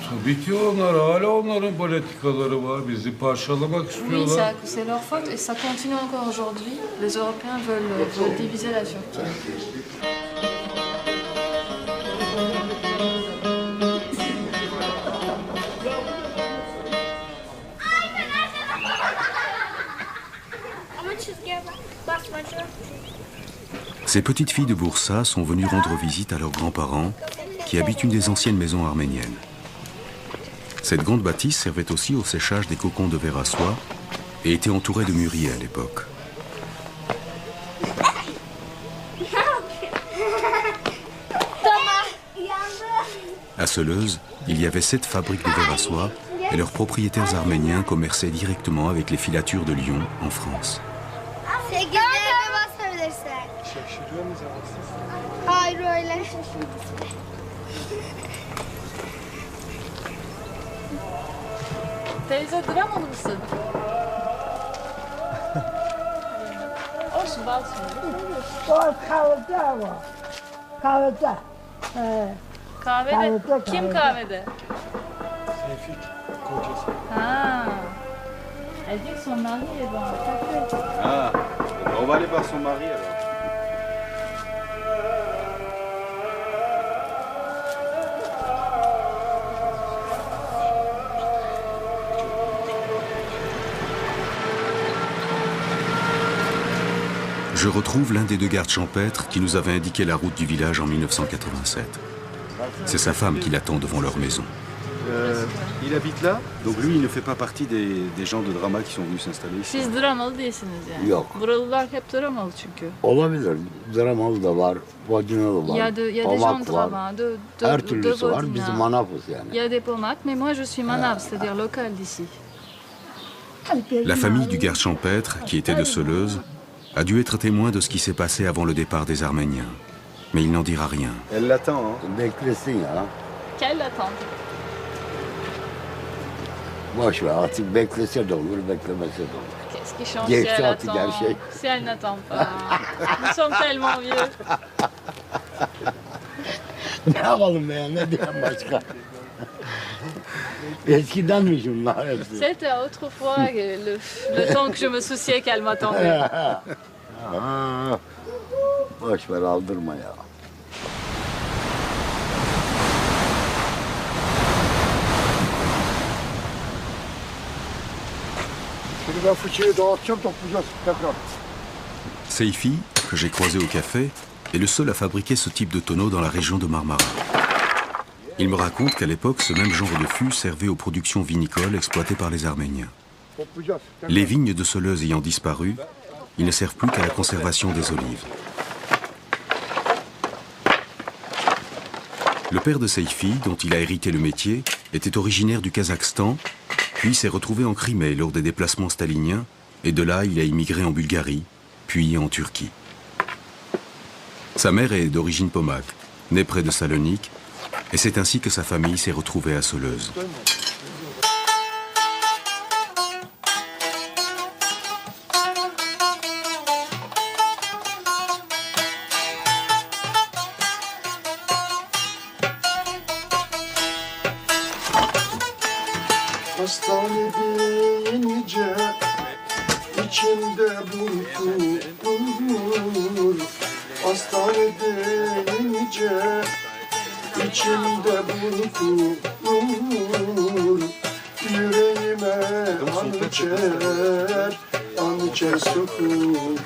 Tabii ki hala onların politikaları var. Bizi parçalamak Oui, istiyorlar. c'est leur faute et ça continue encore aujourd'hui. Les Européens veulent diviser la Turquie. Ces petites filles de Boursa sont venues rendre visite à leurs grands-parents qui habitent une des anciennes maisons arméniennes. Cette grande bâtisse servait aussi au séchage des cocons de verre à soie et était entourée de mûriers à l'époque. À Seleuz, il y avait 7 fabriques de verre à soie et leurs propriétaires arméniens commerçaient directement avec les filatures de Lyon en France. Hayır öyle. Teyze dramalı mısın? Olsun bazı. O kahvede ama. Kahvede. Kahvede. Kim kahvede? Tevfik kocası. Ha. Elle dit que son mari est dans le café. Ah, on va aller voir son mari alors. Je retrouve l'un des 2 gardes champêtres qui nous avait indiqué la route du village en 1987. C'est sa femme qui l'attend devant leur maison. Il habite là, donc lui il ne fait pas partie des gens de drama qui sont venus s'installer ici. Siz dramalı değilsiniz yani. Yok. Buralılar hep dramalı çünkü. Olabilir. Dramalı da var, vaginalı var, Il y a des gens pomak var. drama, de Her türlüsü var. vodina. Biz manavız Il yani. y a des pomacs, mais moi je suis manav, c'est-à-dire local d'ici. La famille du garde champêtre, qui était de Seleuz, a dû être témoin de ce qui s'est passé avant le départ des Arméniens. Mais il n'en dira rien. Elle l'attend, hein. Beklesin ya. Quelle attente? Boş ver artık beklese de olur, beklemese de olur. Qu'est-ce qui change Geçti si elle artık her attend? şey. Si elle n'attend pas. Nous sommes tellement vieux. Ne yapalım ya, ne diyeyim başka? Eskidenmiş bunlar hepsi. C'était autrefois le temps que je me souciais qu'elle m'attendait. Aa, boş ver aldırma ya. Şimdi ben fıçıyı dağıtacağım, toplayacağız tekrar. Seifi, que j'ai croisé au café, est le seul à fabriquer ce type de tonneau dans la région de Marmara. Il me raconte qu'à l'époque, ce même genre de fût servait aux productions vinicoles exploitées par les Arméniens. Toplayacağız. Les vignes de Seleuz ayant disparu, ils ne servent plus qu'à la conservation des olives. Le père de Seifi, dont il a hérité le métier, était originaire du Kazakhstan, puis s'est retrouvé en Crimée lors des déplacements staliniens, et de là il a immigré en Bulgarie, puis en Turquie. Sa mère est d'origine pomaque, née près de Salonique, et c'est ainsi que sa famille s'est retrouvée à Seleuz. Hastane deyince içimde burkulur. Hastane deyince içimde burkulur. Yüreğime hançer sokulur.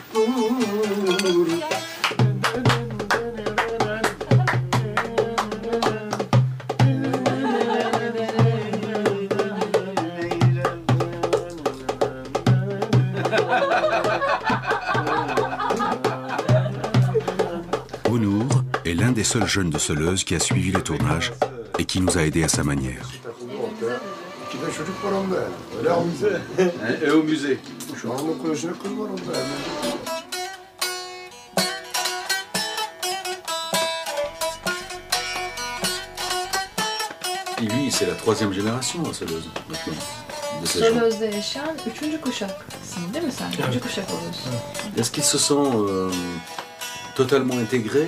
Onur est l'un des seuls jeunes de Seleuz qui a suivi le tournage et qui nous a aidés à sa manière. İki de çocuk var onda yani. Öyle al müze. Et au musée. Şu an okul yaşında kız var onda yani. Et lui, c'est la 3e génération à Seleuz, maintenant, de ces gens. Seleuz'de yaşayan 3. kuşaksın değil mi sen? 3. kuşak oluyorsun. Est-ce qu'il se sent totalement intégré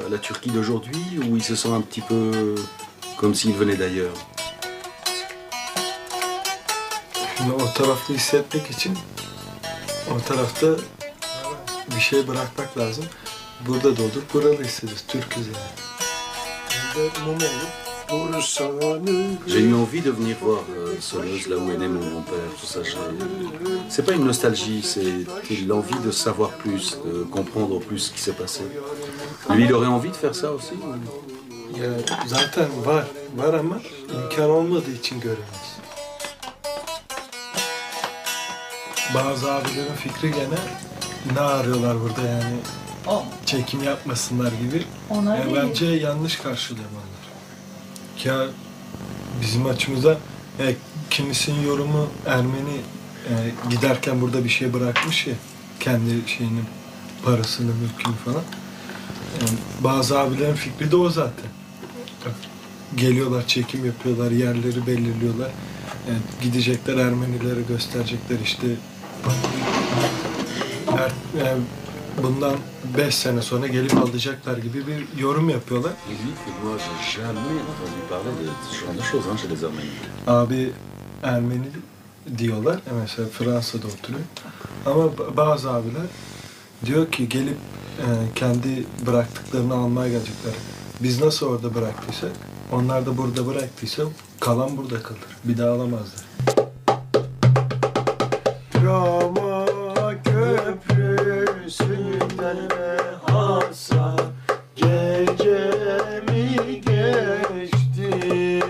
à la Turquie d'aujourd'hui ou il se sent un petit peu comme s'il venait d'ailleurs? Şimdi o tarafta hissetmek için o tarafta bir şey bırakmak lazım. Burada da olur, burada hissederiz. Türk'üz yani. J'ai eu envie de venir voir Seleuz, là où est né mon grand-père, tout ça. C'est pas une nostalgie, c'est l'envie de savoir plus, de comprendre plus ce qui s'est passé. Lui, il aurait envie de faire ça aussi? Ya zaten var ama imkan olmadığı için göremez. Bazı abilerin fikri gene ne arıyorlar burada yani çekim yapmasınlar gibi. Yani bence yanlış karşılıyor onlar. Ya bizim açımızda kimisinin yorumu Ermeni giderken burada bir şey bırakmış ya kendi şeyinin parasını, mülkünü falan. Yani bazı abilerin fikri de o zaten. Geliyorlar, çekim yapıyorlar, yerleri belirliyorlar. Yani gidecekler Ermenilere gösterecekler işte. Yani bundan 5 sene sonra gelip alacaklar gibi bir yorum yapıyorlar. Abi Ermeni diyorlar, mesela Fransa'da oturuyor. Ama bazı abiler diyor ki gelip kendi bıraktıklarını almaya gelecekler. Biz nasıl orada bıraktıysak, onlar da burada bıraktıysa kalan burada kalır. Bir daha alamazlar. Roma köprüsünden Hasan gecemi geçtin.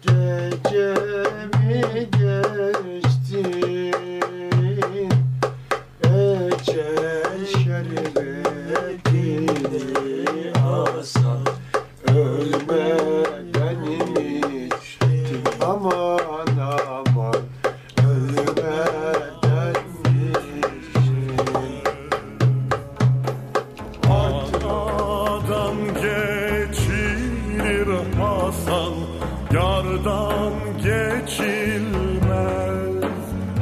Gecemi geçtin. Ecel şerbetini Hasan ölmeden içtin. Aman aman ölmeden içtin. Anadan geçirir Hasan, yardan geçilmez.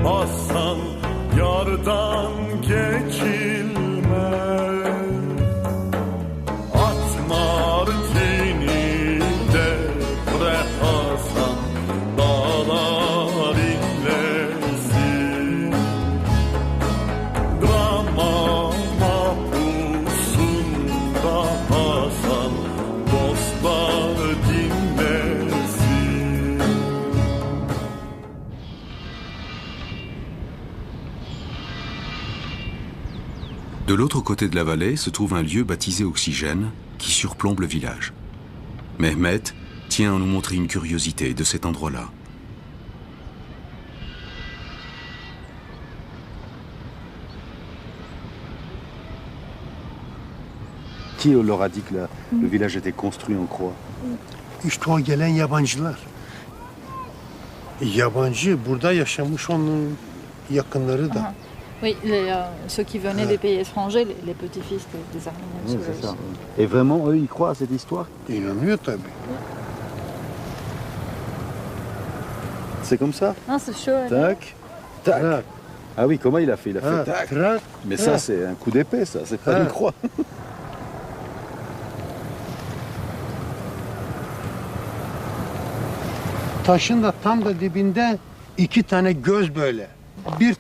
Hasan, yardan geçilmez. At martini de bre Hasan, dağlar inlesin. Drama mahpusunda Hasan, dostlar dinlesin. De l'autre côté de la vallée se trouve un lieu baptisé Oxygène qui surplombe le village. Mehmet tient à nous montrer une curiosité de cet endroit-là. Qui leur a dit que le village était construit en croix? İşte o gelen yabancılar. Yabancı burada yaşamış onun yakınları da. Oui, ceux qui venaient des pays étrangers, les petits-fils des Arméniens. Oui, c'est ça. Et vraiment, eux, ils croient à cette histoire? İnanıyor tabii. C'est comme ça? Non, c'est chaud. Tac, tac. Ah oui, comment il a fait? Il a fait tac. Tac. Mais ça, c'est un coup d'épée, ça. C'est pas une croix. taşın da tam da dibinde 2 tane göz böyle. Bir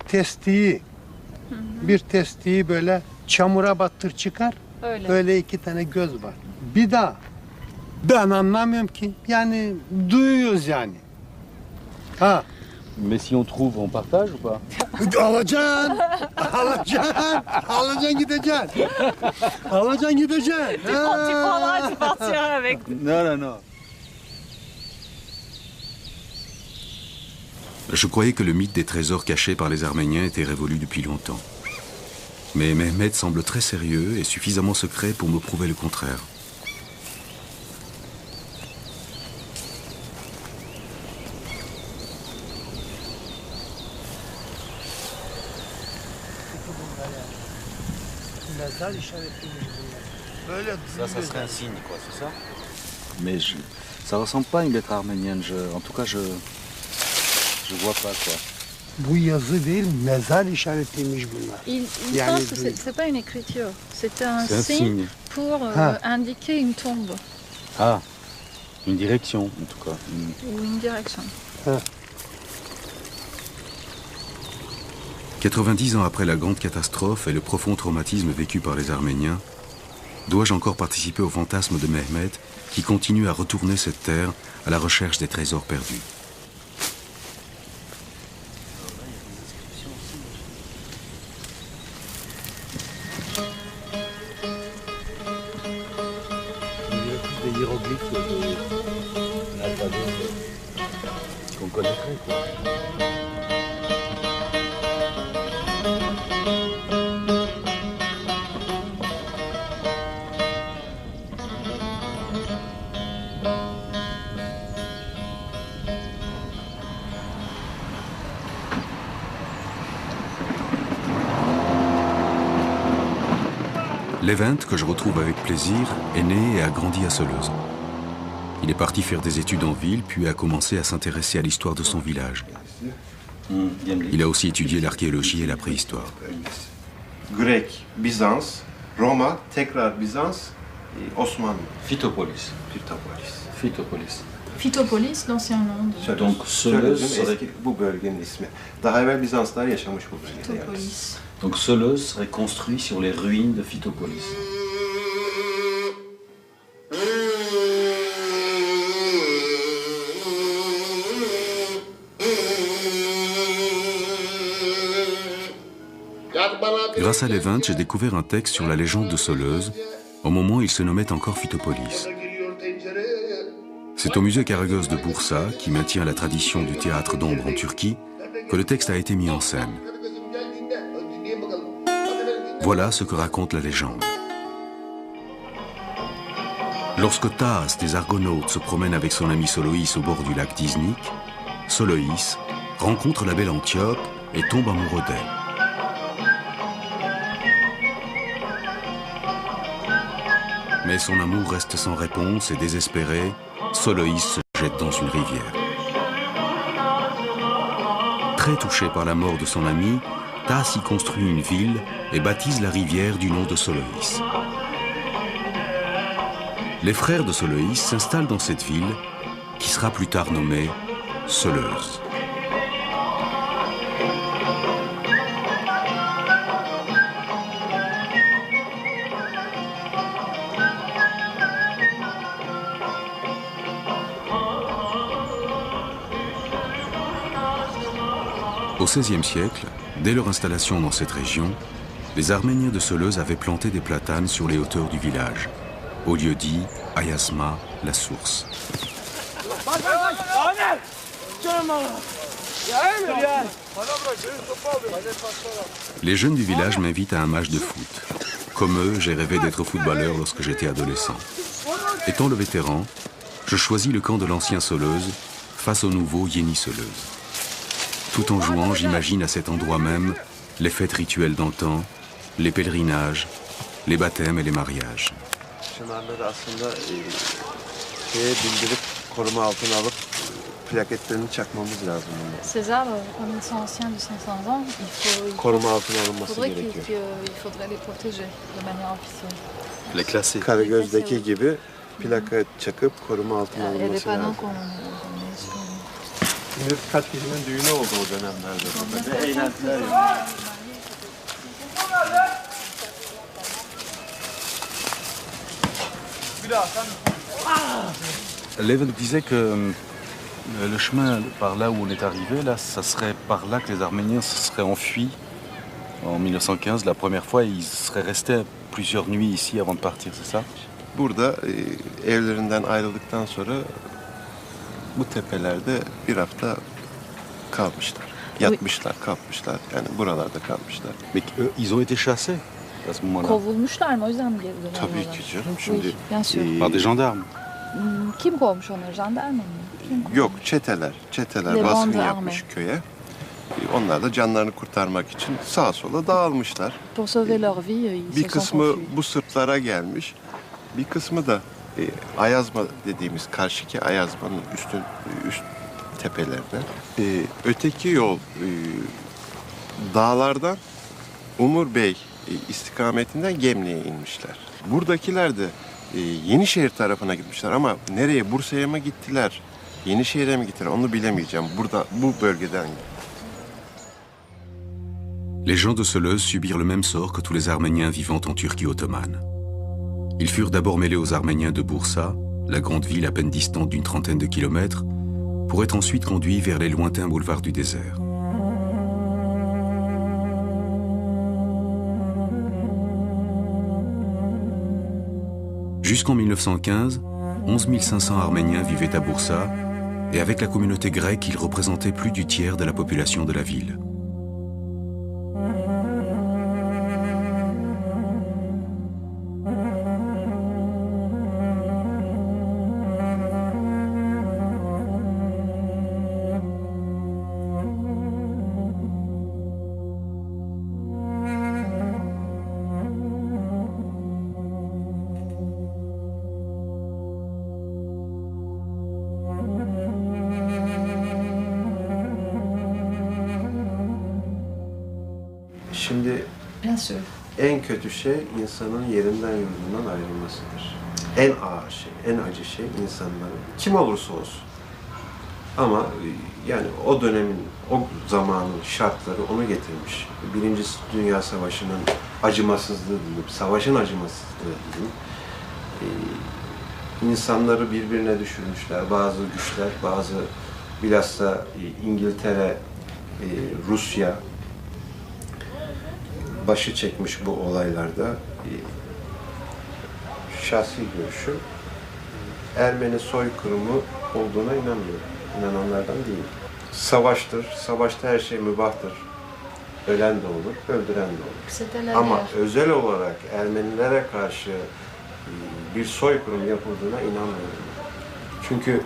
testiyi böyle çamura battır çıkar. Öyle. Böyle 2 tane göz var. Bir daha ben anlamıyorum ki. Yani duyuyoruz yani. Ha. Mais si on trouve, on partage ou pas? Alacaksın. Alacaksın gideceksin. Alacaksın gideceksin. Tu prendras, tu partiras avec. Non, non, non. Je croyais que le mythe des trésors cachés par les Arméniens était révolu depuis longtemps. Mais Mehmet semble très sérieux et suffisamment secret pour me prouver le contraire. Ça serait un signe, quoi, c'est ça? Mais ça ressemble pas à une lettre arménienne. En tout cas, je vois pas, quoi. Bu yazı değil, mezar işaretiymiş bunlar. Il Yani pense que c'est pas une écriture, c'est un C'est un signe signe. pour indiquer une tombe Ah, une direction, en tout cas. ou une direction. 90 ans après la grande catastrophe et le profond traumatisme vécu par les Arméniens, dois-je encore participer au fantasme de Mehmet qui continue à retourner cette terre à la recherche des trésors perdus? Des hiéroglyphes de l'alphabet qu'on connaîtrait, quoi. Levent, que je retrouve avec plaisir, est né et a grandi à Seleuz. Il est parti faire des études en ville, puis a commencé à s'intéresser à l'histoire de son village. Il a aussi étudié l'archéologie et la préhistoire. Grek, Bizans, Roma, tekrar Bizans, Osmanlı. Phytopolis. Phytopolis. Phytopolis. Phytopolis, l'ancien nom. Donc Seleuz serait... eski bu bölgenin ismi. Daha evvel Bizanslar yaşamış bu bölgede. Phytopolis. Donc Seleuz serait construit sur les ruines de Phytopolis. Grâce à Levent, j'ai découvert un texte sur la légende de Seleuz, au moment où il se nommait encore Phytopolis. C'est au musée Karagöz de Bursa, qui maintient la tradition du théâtre d'ombre en Turquie, que le texte a été mis en scène. Voilà ce que raconte la légende. Lorsque Thaas des Argonautes se promène avec son ami Soloïs au bord du lac Diznik, Soloïs rencontre la belle Antiope et tombe amoureux d'elle. Mais son amour reste sans réponse et désespéré, Soloïs se jette dans une rivière. Très touché par la mort de son ami, Thaas y construit une ville et baptise la rivière du nom de Soloïs. Les frères de Soloïs s'installent dans cette ville, qui sera plus tard nommée Seleuz. Au XVIe siècle, dès leur installation dans cette région, les Arméniens de Seleuz avaient planté des platanes sur les hauteurs du village, au lieu dit Ayasma, la source. Les jeunes du village m'invitent à un match de foot. Comme eux, j'ai rêvé d'être footballeur lorsque j'étais adolescent. Étant le vétéran, je choisis le camp de l'ancien Seleuz face au nouveau Yeni Seleuz. Tout en jouant, j'imagine à cet endroit même les fêtes rituelles d'antan, les pèlerinages, les baptêmes et les mariages. Çınarları aslında şeye bildirip koruma altına alıp plaketlerini çakmamız lazım. Ces arbres, comme ils sont anciens de 500 ans, Koruma altına alınması gerekiyor. il faudrait les protéger de manière officielle. Les classer. Karagöz'deki gibi plaka çakıp koruma altına alınması lazım. Şimdi birkaç kişinin düğünü oldu o dönemlerde burada. Ve eğlentiler yapıyor. Leven disait que le chemin par là où on est arrivé, là, ça serait par là que les Arméniens se seraient enfuis en 1915, la première fois, et ils seraient restés plusieurs nuits ici avant de partir, c'est ça? Burada evlerinden ayrıldıktan sonra bu tepelerde bir hafta kalmışlar. Yatmışlar, kalkmışlar. Yani buralarda kalmışlar. Mais ils ont été chassés à ce moment-là. Kovulmuşlar mı? O yüzden mi geri dönüyorlar? Tabii ki canım. Şimdi Bien sûr. Par des gendarmes. Kim kovmuş onları? Jandarma mı? yok çeteler. Çeteler Les baskın bandes yapmış armées. köye. Onlar da canlarını kurtarmak için sağa sola dağılmışlar. Pour sauver leur vie, ils Bir se sont kısmı enfuis. bu sırtlara gelmiş. Bir kısmı da Ayazma dediğimiz karşıki Ayazma'nın üst tepelerine. Öteki yol dağlardan Umur Bey istikametinden Gemli'ye inmişler. Buradakiler de Yenişehir tarafına gitmişler ama nereye? Bursa'ya mı gittiler? Yenişehir'e mi gittiler? Onu bilemeyeceğim. Burada bu bölgeden. Les gens de Seleuz subirent le même sort que tous les Arméniens vivant en Turquie ottomane. Ils furent d'abord mêlés aux Arméniens de Bursa, la grande ville à peine distante d'une trentaine de kilomètres, pour être ensuite conduits vers les lointains boulevards du désert. Jusqu'en 1915, 11 500 Arméniens vivaient à Bursa, et avec la communauté grecque, ils représentaient plus du tiers de la population de la ville. Şimdi Bien sûr. en kötü şey insanın yerinden yurdundan ayrılmasıdır. En ağır şey, en acı şey insanların kim olursa olsun. Ama yani o dönemin, o zamanın şartları onu getirmiş. Birinci Dünya Savaşı'nın acımasızlığı diyeyim, savaşın acımasızlığı diyeyim. İnsanları birbirine düşürmüşler. Bazı güçler, bazı bilhassa İngiltere, Rusya başı çekmiş bu olaylarda. Şahsi görüşüm Ermeni soykırımı olduğuna inanmıyorum. İnananlardan değil. Savaştır, savaşta her şey mübahtır. Ölen de olur, öldüren de olur. Ama özel olarak Ermenilere karşı bir soykırım yapıldığına inanmıyorum. Çünkü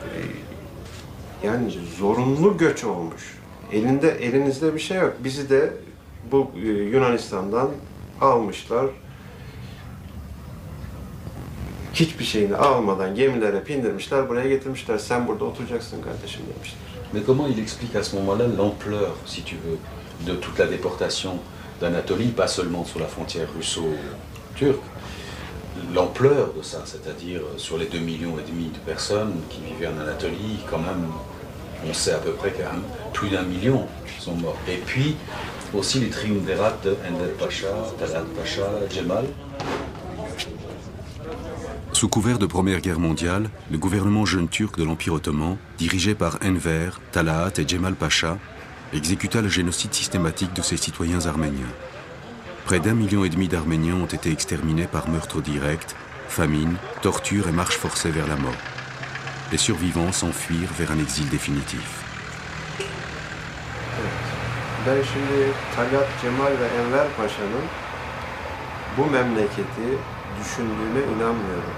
yani zorunlu göç olmuş. Elinizde bir şey yok. Bizi de bu Yunanistan'dan almışlar. Hiçbir şeyini almadan gemilere bindirmişler, buraya getirmişler. Sen burada oturacaksın kardeşim demişler. Mais comment il explique à ce moment-là l'ampleur, si tu veux, de toute la déportation d'Anatolie, pas seulement sur la frontière russo-turque, l'ampleur de ça, c'est-à-dire sur les 2,5 millions de personnes qui vivaient en Anatolie, quand même, on sait à peu près que plus d'1 million sont morts. Et puis, aussi les triumvirats de Enver Pacha, Talat Pacha, Cemal. Sous couvert de Première Guerre mondiale, le gouvernement jeune turc de l'Empire ottoman, dirigé par Enver, Talat et Cemal Pacha, exécuta le génocide systématique de ses citoyens arméniens. Près d'1,5 million d'Arméniens ont été exterminés par meurtre direct, famine, torture et marche forcée vers la mort. Les survivants s'enfuirent vers un exil définitif. Ben şimdi Talat, Cemal ve Enver Paşa'nın bu memleketi düşündüğüne inanmıyorum.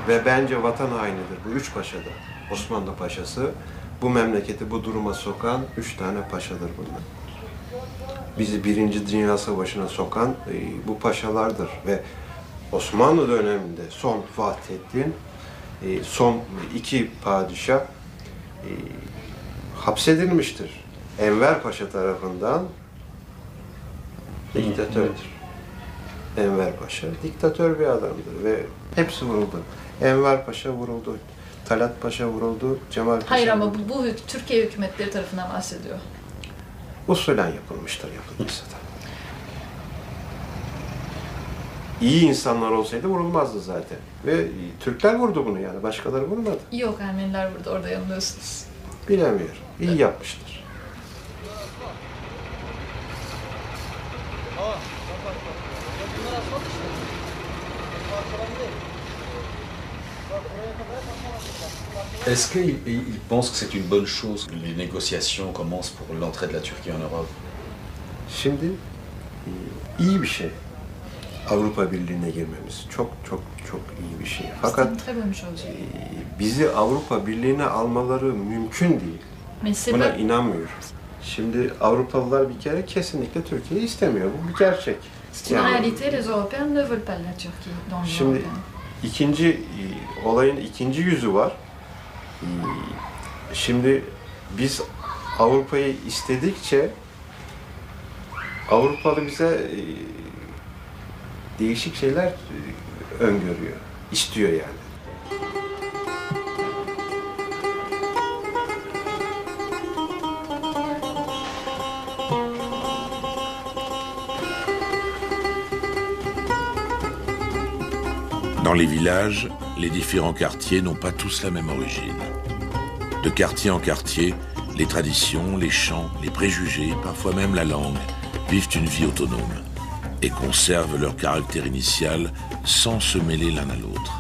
Ve bence vatan hainidir bu üç paşada. Osmanlı Paşası, bu memleketi bu duruma sokan 3 tane paşadır bunlar. Bizi Birinci Dünya Savaşı'na sokan bu paşalardır. Ve Osmanlı döneminde son Vahdettin, son 2 padişah hapsedilmiştir. Enver Paşa tarafından diktatördür. Enver Paşa diktatör bir adamdır ve hepsi vuruldu. Enver Paşa vuruldu. Talat Paşa vuruldu, Cemal Paşa Hayır ama vuruldu. bu Türkiye hükümetleri tarafından bahsediyor. Usulen yapılmıştır, yapılmışsa da. İyi insanlar olsaydı vurulmazdı zaten. Ve Türkler vurdu bunu yani, başkaları vurmadı. Yok, Ermeniler burada, orada yanılıyorsunuz. Bilemiyorum. İyi yapmıştır. Est-ce qu'il pense que c'est une bonne chose que les négociations commencent pour l'entrée de la Turquie en Europe? Şimdi iyi bir şey. Avrupa Birliği'ne girmemiz çok iyi bir şey. Fakat bizi Avrupa Birliği'ne almaları mümkün değil. Buna inanmıyorum. Şimdi Avrupalılar bir kere kesinlikle Türkiye'yi istemiyor. Bu bir gerçek. En réalité, les Européens ne veulent pas la Turquie dans l'Union Şimdi européenne. olayın ikinci yüzü var. Şimdi biz Avrupa'yı istedikçe Avrupalı bize değişik şeyler öngörüyor, istiyor yani. Dans les villages, les différents quartiers n'ont pas tous la même origine. De quartier en quartier, les traditions, les chants, les préjugés, parfois même la langue, vivent une vie autonome et conservent leur caractère initial sans se mêler l'un à l'autre.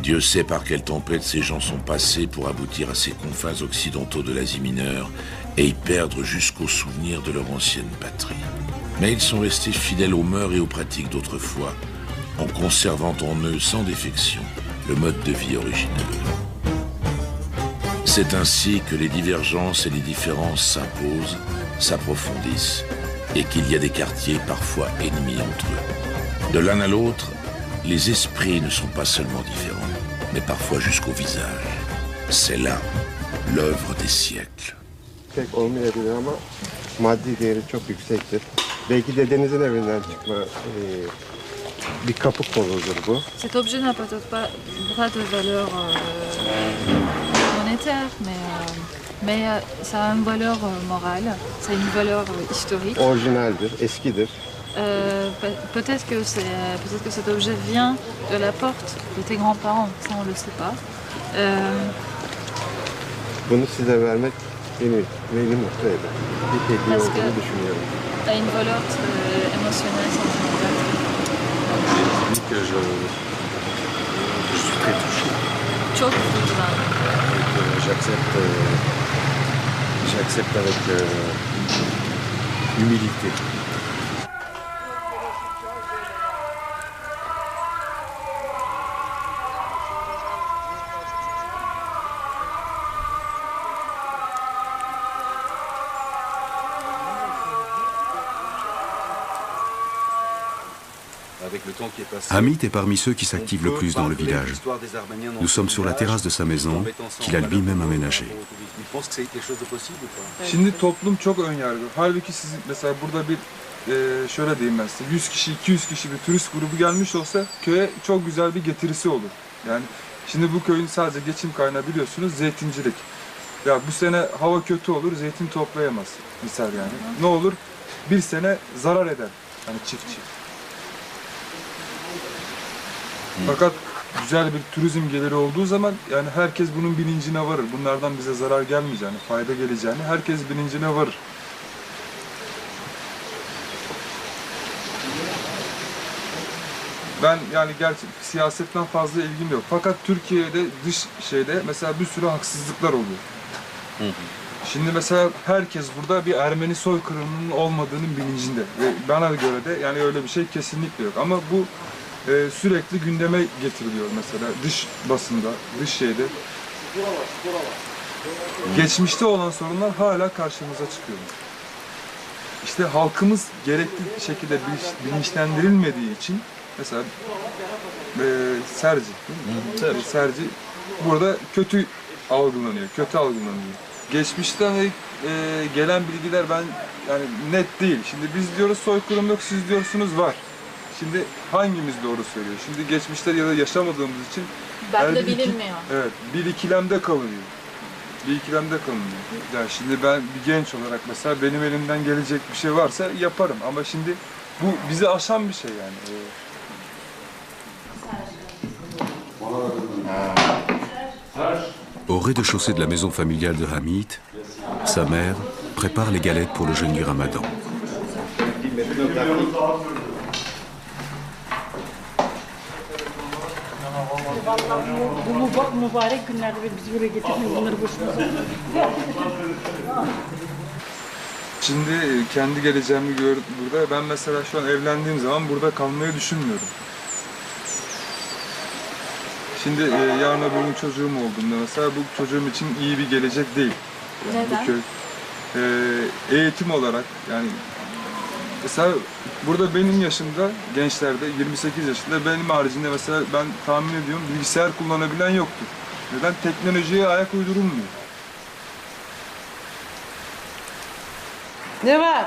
Dieu sait par quelle tempête ces gens sont passés pour aboutir à ces confins occidentaux de l'Asie mineure et y perdre jusqu'au souvenir de leur ancienne patrie. Mais ils sont restés fidèles aux mœurs et aux pratiques d'autrefois, en conservant en eux sans défection le mode de vie originel. C'est ainsi que les divergences et les différences s'imposent, s'approfondissent, et qu'il y a des quartiers parfois ennemis entre eux. De l'un à l'autre, les esprits ne sont pas seulement différents, mais parfois jusqu'au visage. C'est là l'œuvre des siècles. Pek olmayabilir ama maddi değeri çok yüksektir. Belki dedenizin evinden çıkma bir kapı koludur bu. Cet objet n'a peut-être pas de valeur monétaire, mais ça a une valeur morale, ça a une valeur historique. Orijinaldir, eskidir. Peut-être que cet objet vient de la porte de tes grands-parents, ça on le sait pas. Bunu size vermek beni mutlu eder. Bir hediye olduğunu düşünüyorum. Ça a une valeur émotionnelle, sentimentale. Que je suis très touché. Çok duygulandım. J'accepte avec humilité. Hamid est parmi ceux qui s'activent le plus dans le village. Nous sommes sur la terrasse de sa maison, qu'il a lui-même aménagée. Şimdi toplum çok önyargılı. Halbuki siz mesela burada bir şöyle diyeyim ben size, 100 kişi, 200 kişi bir turist grubu gelmiş olsa köye çok güzel bir getirisi olur. Yani şimdi bu köyün sadece geçim kaynağı biliyorsunuz zeytincilik. Ya bu sene hava kötü olur, zeytin toplayamaz misal yani. Ne olur? Bir sene zarar eder hani çiftçi. Fakat güzel bir turizm geliri olduğu zaman yani herkes bunun bilincine varır. Bunlardan bize zarar gelmeyeceğini, fayda geleceğini herkes bilincine varır. Ben yani gerçi siyasetten fazla ilgim yok. Fakat Türkiye'de dış şeyde mesela bir sürü haksızlıklar oluyor. Şimdi mesela herkes burada bir Ermeni soykırımının olmadığının bilincinde. Ve bana göre de yani öyle bir şey kesinlikle yok. Ama bu sürekli gündeme getiriliyor mesela dış basında, dış şeyde. Geçmişte olan sorunlar hala karşımıza çıkıyor. İşte halkımız gerekli şekilde bilinçlendirilmediği için mesela Serci, Serci burada kötü algılanıyor, Geçmişten gelen bilgiler ben yani net değil. Şimdi biz diyoruz soykırım yok, siz diyorsunuz var. Şimdi hangimiz doğru söylüyor? Şimdi geçmişte ya da yaşamadığımız için Belki de bir iki- bilinmiyor. Evet, bir ikilemde kalınıyor. Bir ikilemde kalınıyor. Yani şimdi ben bir genç olarak mesela benim elimden gelecek bir şey varsa yaparım. Ama şimdi bu bizi aşan bir şey yani. Au rez-de-chaussée de la maison familiale de Hamid, sa mère prépare les galettes pour le jeûne du Ramadan. Bu mübarek günlerde bizi buraya getirmeyin. Bunları boşuna Şimdi kendi geleceğimi gördüm burada. Ben mesela şu an evlendiğim zaman burada kalmayı düşünmüyorum. Şimdi yarın öbür gün çocuğum olduğunda mesela bu çocuğum için iyi bir gelecek değil. Yani Neden? Bu köy eğitim olarak yani mesela burada benim yaşımda gençlerde 28 yaşında benim haricinde mesela ben tahmin ediyorum bilgisayar kullanabilen yoktur. Neden? Teknolojiye ayak uydurulmuyor. Ne var?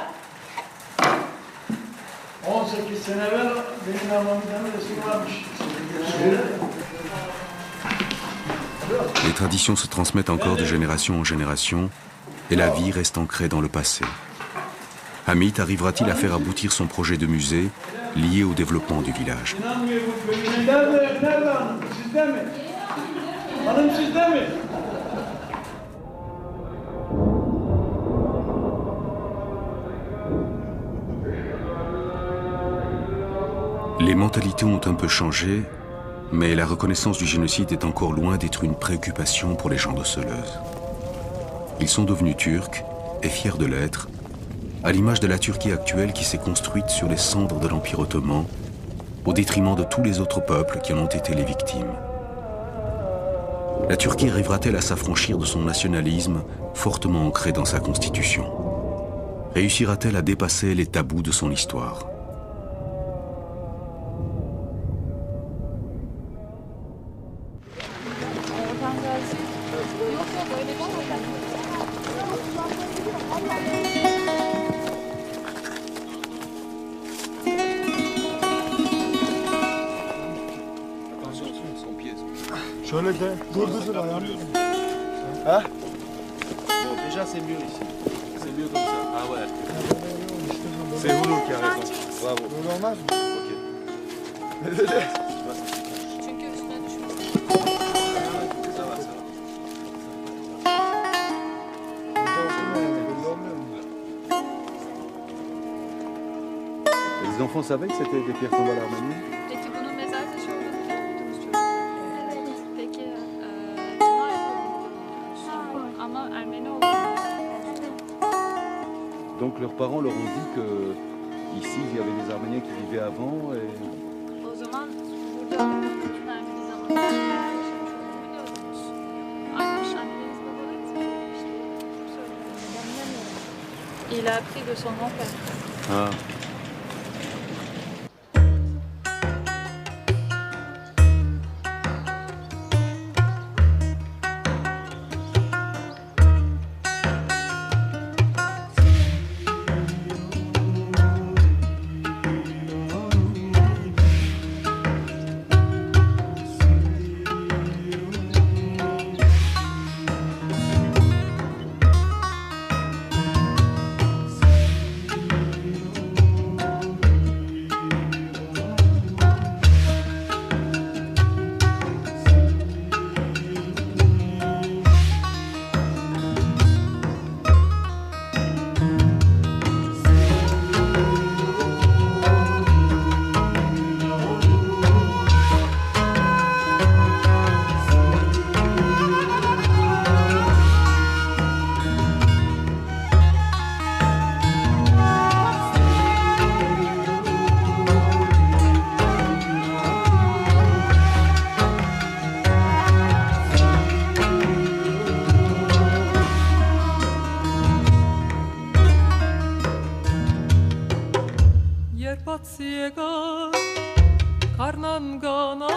18 sene evvel benim anlamda resim varmış. Les traditions se transmettent encore de génération en génération et la vie reste ancrée dans le passé. Hamid arrivera-t-il à faire aboutir son projet de musée lié au développement du village? İnanmıyor bu köyüne. Nerede hanım? Sizde mi? Hanım sizde mi? Les mentalités ont un peu changé, mais la reconnaissance du génocide est encore loin d'être une préoccupation pour les gens de Seleuz. Ils sont devenus turcs et fiers de l'être, à l'image de la Turquie actuelle qui s'est construite sur les cendres de l'Empire ottoman, au détriment de tous les autres peuples qui en ont été les victimes. La Turquie arrivera-t-elle à s'affranchir de son nationalisme fortement ancré dans sa constitution? Réussira-t-elle à dépasser les tabous de son histoire? Şöyle de dur ayağını. Ha? Bon, déjà c'est mieux ici. C'est mieux comme ça. Ah ouais. C'est Houlour qui a raison. Bravo. Böyle olmaz mı? Ok. Ne dedi? Çünkü üstüne düşmüş. Ça va, ça va. Les enfants savaient que c'était des pierres tombales arméniennes? Peki bunun mezar taşı olduğunu biliyor muydunuz çocuklar? Evet. Peki Çınar yapalım. Ama Ermeni olduğunu. Donc leurs parents leur ont dit que ici il y avait des Arméniens qui vivaient avant et O zaman burada bütün Ermeni zamanında yaşamış olduğunu biliyordunuz. Aynen anneniz babanız işte söyledi. Il a appris de son grand-père. ah. Երբ ացի եկա, կարնան գանա